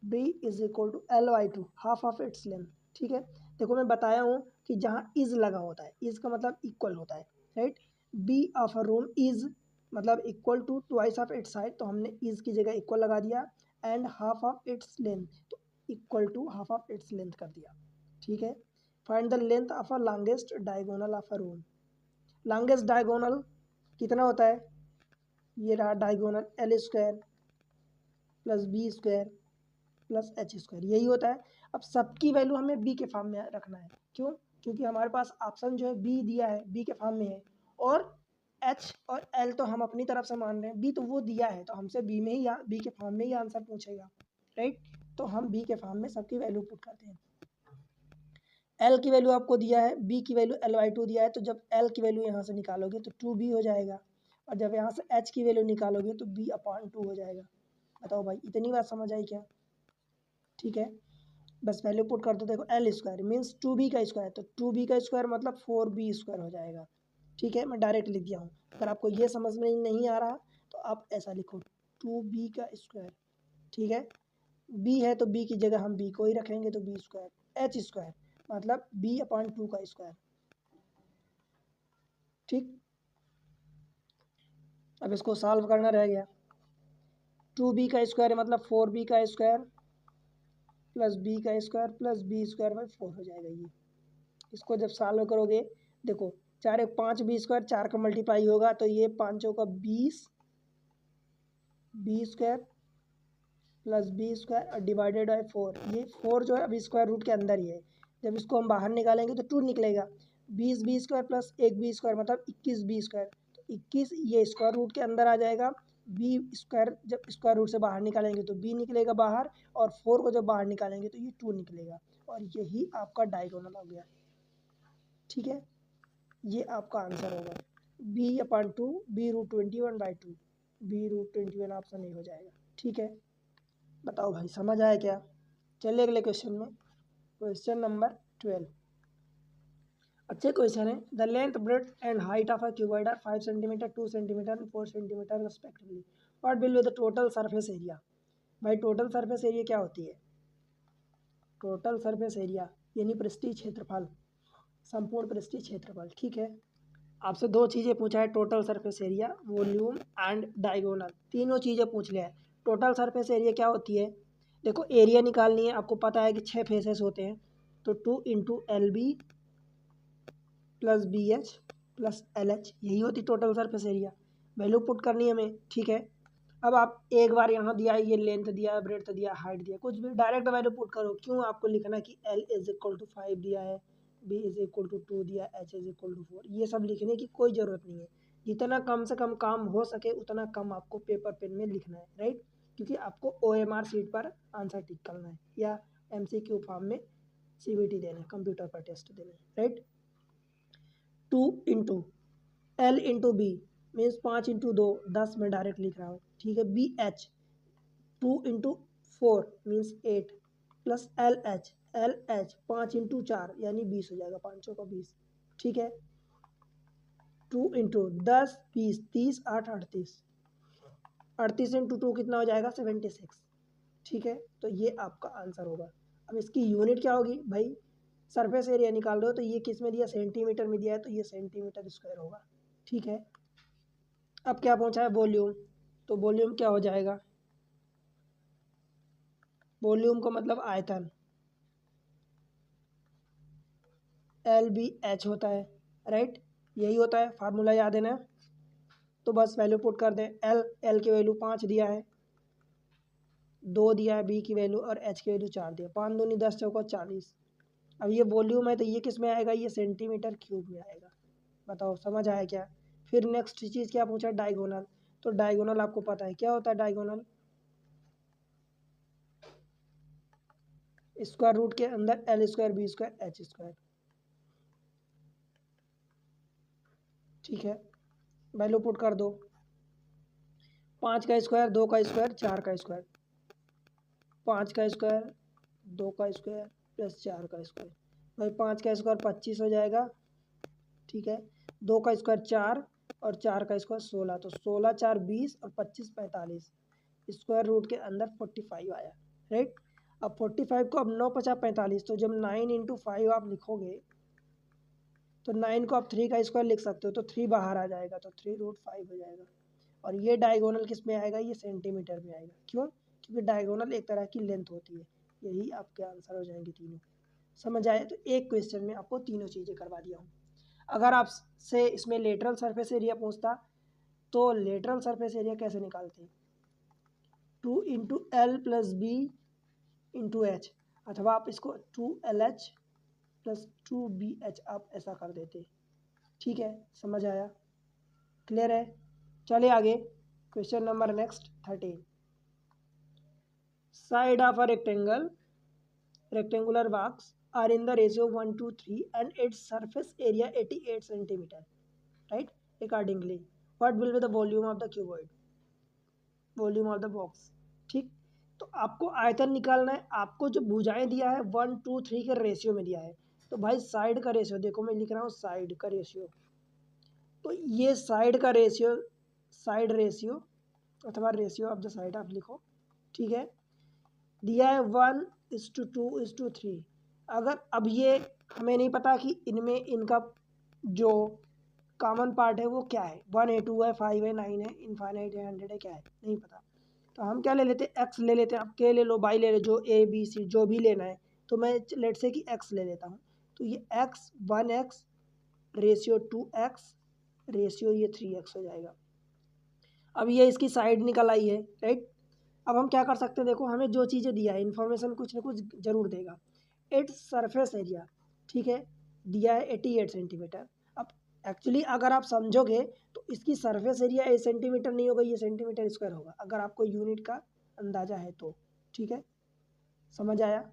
A: B is equal to L by 2, half of its length, ठीक है। देखो मैं बताया हूँ कि जहाँ इज लगा होता है, इज का मतलब इक्वल होता है, right. B of a room is मतलब equal to twice of its height, तो हमने इज की जगह इक्वल लगा दिया, and half of its length तो equal to half of its length कर दिया, ठीक है। Find the length of a longest diagonal of a room. Longest diagonal कितना होता है, ये रहा diagonal l square plus B square plus H square, यही होता है। अब सबकी वैल्यू हमें बी के फॉर्म में रखना है, क्यों? क्योंकि हमारे पास ऑप्शन जो है बी दिया है, बी के फॉर्म में है, और एच और एल तो हम अपनी तरफ से मान रहे हैं, बी तो वो दिया है तो हमसे बी में ही बी के फॉर्म में ही आंसर पूछेगा, राइट। तो हम बी के फॉर्म में सबकी वैल्यू पुट करते हैं। एल की वैल्यू आपको दिया है, बी की वैल्यू एल बाई 2 दिया है, तो जब एल की वैल्यू यहाँ से निकालोगे तो 2b हो जाएगा, और जब यहाँ से एच की वैल्यू निकालोगे तो b/2 हो जाएगा। बताओ भाई, इतनी बात समझ आई क्या? ठीक है, बस वैल्यू पुट कर दो। देखो एल स्क्वायर मीन्स 2b का स्क्वायर, तो 2b का स्क्वायर मतलब 4b स्क्वायर हो जाएगा, ठीक है। मैं डायरेक्ट लिख दिया हूँ, अगर आपको ये समझ में नहीं आ रहा तो आप ऐसा लिखो 2b का स्क्वायर, ठीक है। b है तो b की जगह हम b को ही रखेंगे, तो b स्क्वायर, एच स्क्वायर मतलब b/2 का स्क्वायर, ठीक। अब इसको सॉल्व करना रह गया। 2b का स्क्वायर मतलब 4b का स्क्वायर प्लस b का square plus b square by 4 हो जाएगा ये। इसको जब सॉल्व करोगे, देखो 4 एक 5 बी स्क्वायर, 4 का मल्टीप्लाई होगा तो ये 5 चौका 20 B square plus B square और डिवाइडेड बाई 4। ये 4 जो है अभी स्क्वायर रूट के अंदर ही है, जब इसको हम बाहर निकालेंगे तो 2 निकलेगा। 20 B square plus 1 B square मतलब 21 बी स्क्वायर, तो 21 ये स्क्वायर रूट के अंदर आ जाएगा। बी स्क्वायर जब स्क्वायर रूट से बाहर निकालेंगे तो बी निकलेगा बाहर, और 4 को जब बाहर निकालेंगे तो ये 2 निकलेगा, और यही आपका डायगोनल हो गया, ठीक है। ये आपका आंसर होगा b/2, b√21/2, b√21 option A हो जाएगा। ठीक है, बताओ भाई समझ आया क्या? चलिए अगले क्वेश्चन में, क्वेश्चन नंबर 12। अच्छे क्वेश्चन है। The length breadth and height of a cuboid are 5 centimetre 2 centimetre and 4 centimetre respectively. What will be the total surface area? भाई टोटल सरफेस एरिया क्या होती है? टोटल सरफेस एरिया यानी पृष्ठीय क्षेत्रफल, संपूर्ण पृष्ठीय क्षेत्रफल। ठीक है, आपसे दो चीज़ें पूछा है, total surface area, volume and diagonal, तीनों चीज़ें पूछ लिया है। टोटल सरफेस एरिया क्या होती है? देखो एरिया निकालनी है, आपको पता है कि 6 फेसेस होते हैं, तो 2 into L B plus B H plus L H, यही होती total surface area. Value put करनी है हमें। ठीक है, अब आप एक बार यहाँ दिया है, ये लेंथ दिया है, ब्रेड्थ दिया, हाइट दिया, कुछ भी डायरेक्ट वैल्यू पुट करो। क्यों आपको लिखना कि एल इज इक्वल टू 5 दिया है, बी इज इक्वल टू 2 दिया, एच इज इक्वल टू 4, ये सब लिखने की कोई ज़रूरत नहीं है। जितना कम से कम काम हो सके उतना कम आपको पेपर पेन में लिखना है, राइट? क्योंकि आपको OMR शीट पर आंसर टिक करना है या MCQ फॉर्म में CBT देना है, कंप्यूटर पर टेस्ट देना है, right? 2 into L into B means 5 into 2 10 में डायरेक्ट लिख रहा हूँ। ठीक है, B H 2 into 4 means 8 plus L H 5 into 4 यानी 20 हो जाएगा, 500 का 20। ठीक है, 2 इंटू 10 20 30 8 38, 38 इंटू 2 कितना हो जाएगा? 76। ठीक है, तो ये आपका आंसर होगा। अब इसकी यूनिट क्या होगी भाई? सरफेस एरिया निकाल रहे हो तो ये किस में दिया? सेंटीमीटर में दिया है, तो ये सेंटीमीटर स्क्वायर होगा। ठीक है, अब क्या पूछा है? वॉल्यूम। तो वॉल्यूम क्या हो जाएगा? वॉल्यूम का मतलब आयतन, एल बी एच होता है, राइट? यही होता है, फार्मूला याद है ना? तो बस वैल्यू पुट कर दें। एल की वैल्यू 5 दिया है, 2 दिया है बी की वैल्यू, और एच की वैल्यू 4 दिया। 5 दूनी 10 चौका 40। अब ये वॉल्यूम है तो ये किस में आएगा? ये सेंटीमीटर क्यूब में आएगा। बताओ समझ आया क्या? फिर नेक्स्ट चीज़ क्या पूछा? डायगोनल। तो डायगोनल आपको पता है क्या होता है? डायगोनल स्क्वायर रूट के अंदर L square B square H square. ठीक है, वैल्यू पुट कर दो। 5 का स्क्वायर 2 का स्क्वायर 4 का स्क्वायर, 5 का स्क्वायर 2 का स्क्वायर प्लस 4 का स्क्वायर। भाई 5 का स्क्वायर 25 हो जाएगा। ठीक है, 2 का स्क्वायर 4 और 4 का स्क्वायर 16, तो 16 4 20 और 25 45। स्क्वायर रूट के अंदर 45 आया, राइट? अब 45 को अब 9 50 45, तो जब 9 इंटू 5 आप लिखोगे तो 9 को आप 3 का स्क्वायर लिख सकते हो, तो 3 बाहर आ जाएगा, तो 3 रूट 5 हो जाएगा। और ये डायगोनल किस में आएगा? ये सेंटीमीटर में आएगा। क्यों? क्योंकि डायगोनल एक तरह की लेंथ होती है। यही आपके आंसर हो जाएंगे तीनों। समझ आए? तो एक क्वेश्चन में आपको तीनों चीज़ें करवा दिया हूँ। अगर आपसे इसमें लेटरल सरफेस एरिया पूछता तो लेटरल सरफेस एरिया कैसे निकालते? 2 into L plus B into H, अथवा आप इसको 2LH प्लस 2BH आप ऐसा कर देते। ठीक है, समझ आया? क्लियर है? चलिए आगे, question number next 13। Side of a rectangular box are in the ratio 1:3 and its surface area 88 centimeter, right? Accordingly, what will be the volume of the cuboid? Volume of the box. ठीक, तो आपको आयतन निकालना है। आपको जो भुजाएं दिया है 1 2 3 के रेशियो में दिया है, तो भाई साइड का रेशियो देखो, मैं लिख रहा हूँ साइड का रेशियो। तो ये साइड का रेशियो, साइड रेशियो अथवा रेशियो ऑफ द साइड आप लिखो। ठीक है, दिया है 1:2:3। अगर अब ये हमें नहीं पता कि इनमें इनका जो कॉमन पार्ट है वो क्या है, 1 है 2 है 5 है 9 है इनफाइनाइट है 100 है, क्या है नहीं पता। तो हम क्या ले लेते हैं? एक्स ले लेते हैं। आप के ले लो, बाई ले लो, जो A B C जो भी लेना है। तो मैं लेट से कि एक्स ले लेता हूँ। तो ये x 1x ratio 2x ratio ये 3x हो जाएगा। अब ये इसकी साइड निकल आई है, राइट? अब हम क्या कर सकते हैं? देखो हमें जो चीज़ें दिया है, इन्फॉर्मेशन कुछ ना कुछ जरूर देगा। इट्स सरफेस एरिया, ठीक है, दिया है 88 सेंटीमीटर। अब एक्चुअली अगर आप समझोगे तो इसकी सरफेस एरिया ये सेंटीमीटर नहीं होगा, ये सेंटीमीटर स्क्वायर होगा, अगर आपको यूनिट का अंदाजा है तो। ठीक है, समझ आया?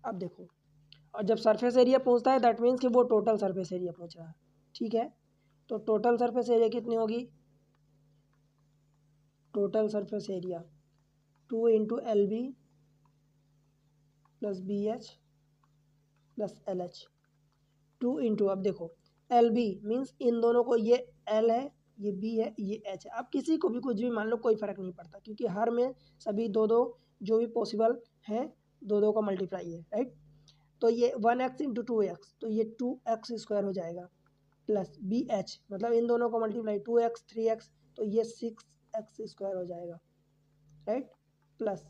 A: अब देखो, और जब सरफेस एरिया पूछता है दैट मीन्स कि वो टोटल सरफेस एरिया पूछ रहा है। ठीक है, तो टोटल सरफेस एरिया कितनी होगी? Total surface area 2 into L B plus B H plus L H, 2 into, अब देखो एल बी मीन्स इन दोनों को, ये एल है ये बी है ये एच है, आप किसी को भी कुछ भी मान लो कोई फ़र्क नहीं पड़ता, क्योंकि हर में सभी दो दो जो भी पॉसिबल है दो दो का मल्टीप्लाई है, राइट। तो ये 1x इंटू 2x, तो ये 2x स्क्वायर हो जाएगा, प्लस बी एच मतलब इन दोनों को मल्टीप्लाई 2x 3x, तो ये 6x स्क्वायर हो जाएगा, right. Plus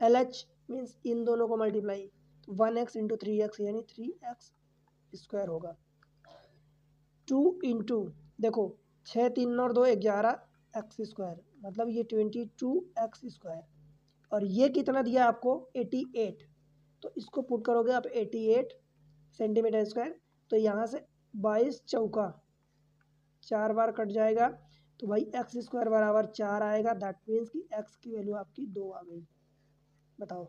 A: L H means in दोनों को मल्टीप्लाई, तो 1x इंटू 3x यानी 3x स्क्वायर होगा। 2 इंटू, देखो 6 3 और 2 11 एक्स स्क्वायर, मतलब ये 22x स्क्वायर, और ये कितना दिया आपको 88, तो इसको पुट करोगे आप 88 सेंटीमीटर स्क्वायर, तो यहाँ से 22 चौका 4 बार कट जाएगा, तो भाई एक्स स्क्वायर बराबर 4 आएगा, दैट मीन्स कि एक्स की वैल्यू आपकी 2 आ गई। बताओ,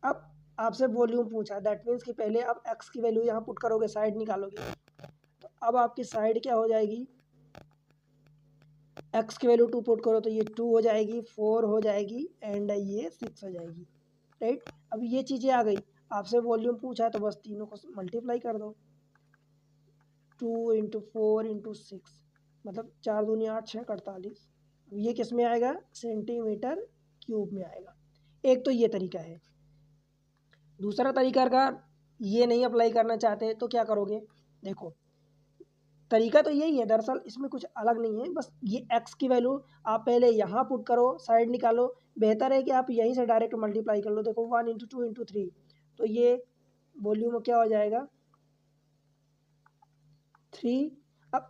A: अब आपसे वॉल्यूम पूछा, दैट मीन्स कि पहले आप एक्स की वैल्यू यहाँ पुट करोगे, साइड निकालोगे, तो अब आपकी साइड क्या हो जाएगी, एक्स की वैल्यू 2 पुट करो तो ये 2 हो जाएगी, 4 हो जाएगी एंड ये 6 हो जाएगी, राइट। अब ये चीज़ें आ गई, आपसे वॉल्यूम पूछा है तो बस तीनों को मल्टीप्लाई कर दो, 2 इंटू 4 इंटू 6, मतलब 4 दूनी 8 6 48, ये किस में आएगा, सेंटीमीटर क्यूब में आएगा। एक तो ये तरीका है। दूसरा तरीका का ये नहीं अप्लाई करना चाहते तो क्या करोगे, देखो तरीका तो यही है दरअसल, इसमें कुछ अलग नहीं है, बस ये x की वैल्यू आप पहले यहाँ पुट करो, साइड निकालो, बेहतर है कि आप यहीं से डायरेक्ट मल्टीप्लाई कर लो। देखो 1 इंटू 2 इंटू 3, तो ये वॉल्यूम क्या हो जाएगा 3, अब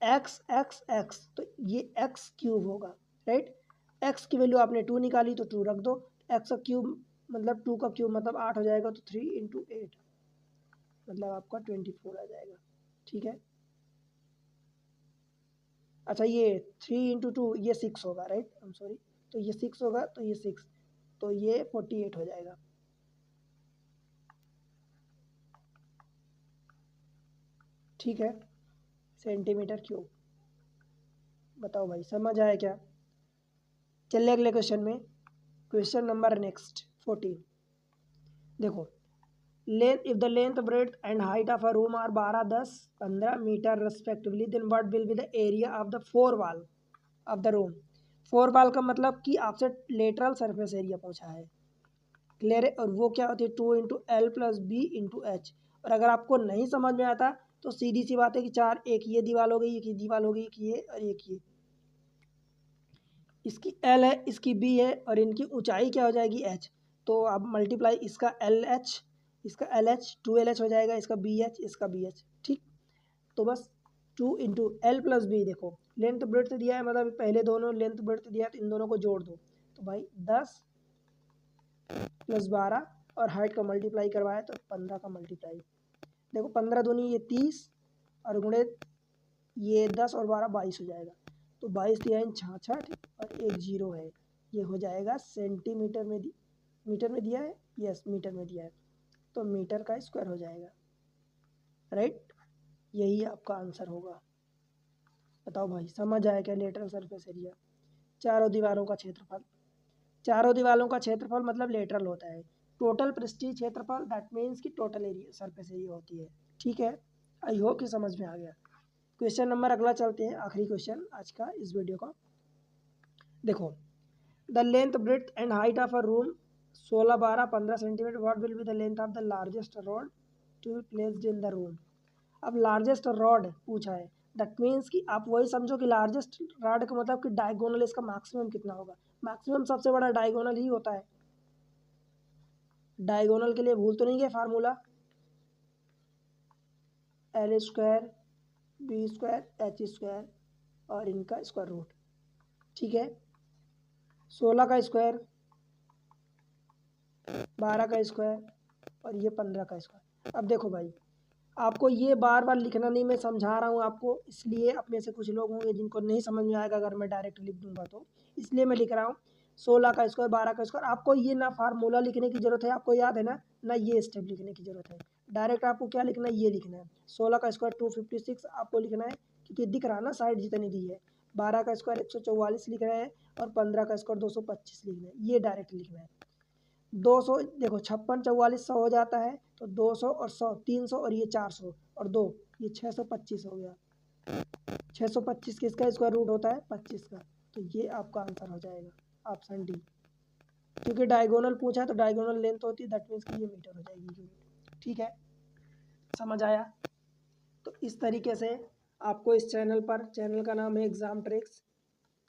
A: x x x, तो ये x क्यूब होगा, राइट। x की वैल्यू आपने 2 निकाली तो 2 रख दो, x का क्यूब मतलब 2 का क्यूब मतलब 8 हो जाएगा, तो 3 इंटू 8 मतलब आपका 24 आ जाएगा, ठीक है। अच्छा ये 3 इंटू 2 ये 6 होगा, राइट, आई एम सॉरी, तो ये 6 होगा, तो ये 6, तो ये 48 हो जाएगा, ठीक है, सेंटीमीटर क्यूब। बताओ भाई समझ आया क्या। चलिए अगले क्वेश्चन में, क्वेश्चन नंबर नेक्स्ट 14। देखो length, if the length breadth and height of a room are 12 10 15 metre respectively, then what will be the area of the four wall of the room. Four wall का मतलब कि आपसे lateral surface area पूछा है, clear है, और वो क्या होती है 2 into L plus B into H. और अगर आपको नहीं समझ में आता तो सीधी सी बात है कि चार, एक ये दीवार हो गई, एक ये दीवार हो गई, एक ये और एक ये, इसकी एल है इसकी बी है और इनकी ऊंचाई क्या हो जाएगी एच, तो आप मल्टीप्लाई इसका एल एच इसका एल एच 2 LH हो जाएगा, इसका बी एच इसका बी एच, ठीक। तो बस 2 इंटू एल प्लस बी, देखो लेंथ ब्रेड्थ दिया है, मतलब पहले दोनों लेंथ ब्रेड्थ दिया है तो इन दोनों को जोड़ दो, तो भाई 10 प्लस 12 और हाइट का मल्टीप्लाई करवाया तो 15 का मल्टीप्लाई, देखो 15 दूनी ये 30 और गुणे ये 10 और 12 22 हो जाएगा, तो 22 दिया 66 और एक जीरो है, ये हो जाएगा सेंटीमीटर में, मीटर में दिया है, यस मीटर में दिया है, तो मीटर का स्क्वायर हो जाएगा, राइट। यही आपका आंसर होगा। बताओ भाई समझ आया क्या, लेटरल सरफेस एरिया, चारों दीवारों का क्षेत्रफल, चारों दीवारों का क्षेत्रफल मतलब लेटरल होता है, टोटल पृष्ठीय क्षेत्रफल दैट मीन्स कि टोटल एरिया सरफेस एरिया होती है, ठीक है। आई होप कि समझ में आ गया। क्वेश्चन नंबर अगला चलते हैं, आखिरी क्वेश्चन आज का इस वीडियो का। देखो the length breadth and height of a room 16 12 15 centimetre, what will be the length of the largest rod to be placed in the room. अब लार्जेस्ट रॉड पूछा है, दैट मीन्स कि आप वही समझो कि लार्जेस्ट रॉड का मतलब कि डायगोनल इसका मैक्सिमम कितना होगा, मैक्सिमम सबसे बड़ा डायगोनल ही होता है, डायगोनल के लिए भूल तो नहीं गए formula, L square B square H square और इनका स्क्वायर रूट, ठीक है। 16 का स्क्वायर 12 का स्क्वायर और ये 15 का स्क्वायर। अब देखो भाई आपको ये बार बार लिखना नहीं, मैं समझा रहा हूँ आपको, इसलिए अपने से कुछ लोग होंगे जिनको नहीं समझ में आएगा अगर मैं डायरेक्ट लिख दूंगा, तो इसलिए मैं लिख रहा हूँ 16 का स्क्वायर 12 का स्क्वायर। आपको ये ना फार्मूला लिखने की जरूरत है, आपको याद है ना ये स्टेप लिखने की जरूरत है, डायरेक्ट आपको क्या लिखना है, ये लिखना है 16 का स्क्वायर 256 आपको लिखना है, क्योंकि दिख रहा है ना साइड जितनी दी है, 12 का स्क्वायर 144 लिख रहे हैं और 15 का स्क्वायर 225 लिख रहे हैं, ये डायरेक्ट लिख रहे हैं। 200 देखो 56 44 100 हो जाता है, तो 200 और 100 300 और ये 400 और 2 ये 625 हो गया। 625 किसका स्क्वायर रूट होता है 25 का, तो ये आपका आंसर हो जाएगा ऑप्शन डी। क्योंकि डायगोनल पूछा तो डायगोनल लेंथ होती है, दैट मीन्स कि ये मीटर हो जाएगी यूनिट। ठीक है, समझ आया। तो इस तरीके से आपको इस चैनल पर, चैनल का नाम है एग्जाम ट्रिक्स,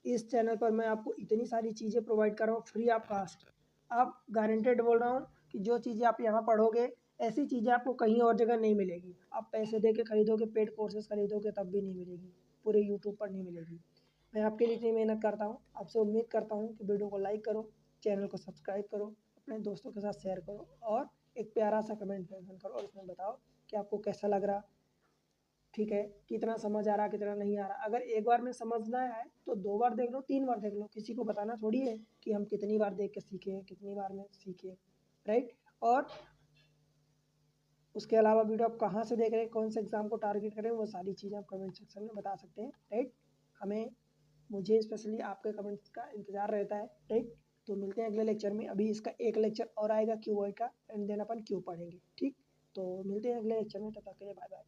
A: इस चैनल पर मैं आपको इतनी सारी चीज़ें प्रोवाइड कर रहा हूँ फ्री ऑफ कास्ट। आप गारंटेड बोल रहा हूँ कि जो चीज़ें आप यहाँ पढ़ोगे ऐसी चीज़ें आपको कहीं और जगह नहीं मिलेगी। आप पैसे दे के खरीदोगे, पेड कोर्सेज खरीदोगे तब भी नहीं मिलेगी, पूरे यूट्यूब पर नहीं मिलेगी। मैं आपके लिए इतनी मेहनत करता हूँ, आपसे उम्मीद करता हूँ कि वीडियो को लाइक करो, चैनल को सब्सक्राइब करो, अपने दोस्तों के साथ शेयर करो और एक प्यारा सा कमेंट मेंशन करो और उसमें बताओ कि आपको कैसा लग रहा। ठीक है, कितना समझ आ रहा कितना नहीं आ रहा। अगर एक बार में समझना है तो 2 बार देख लो, 3 बार देख लो, किसी को बताना थोड़ी है कि हम कितनी बार देख के सीखे, कितनी बार में सीखे, राइट। और उसके अलावा वीडियो आप कहाँ से देख रहे हैं, कौन से एग्जाम को टारगेट करें, वो सारी चीज़ें आप कमेंट सेक्शन में बता सकते हैं, राइट। मुझे स्पेशली आपके कमेंट्स का इंतजार रहता है, राइट। तो मिलते हैं अगले लेक्चर में। अभी इसका एक लेक्चर और आएगा क्यू का, एंड देन अपन क्यू पढ़ेंगे, ठीक। तो मिलते हैं अगले लेक्चर में, तब तक के लिए बाय बाय।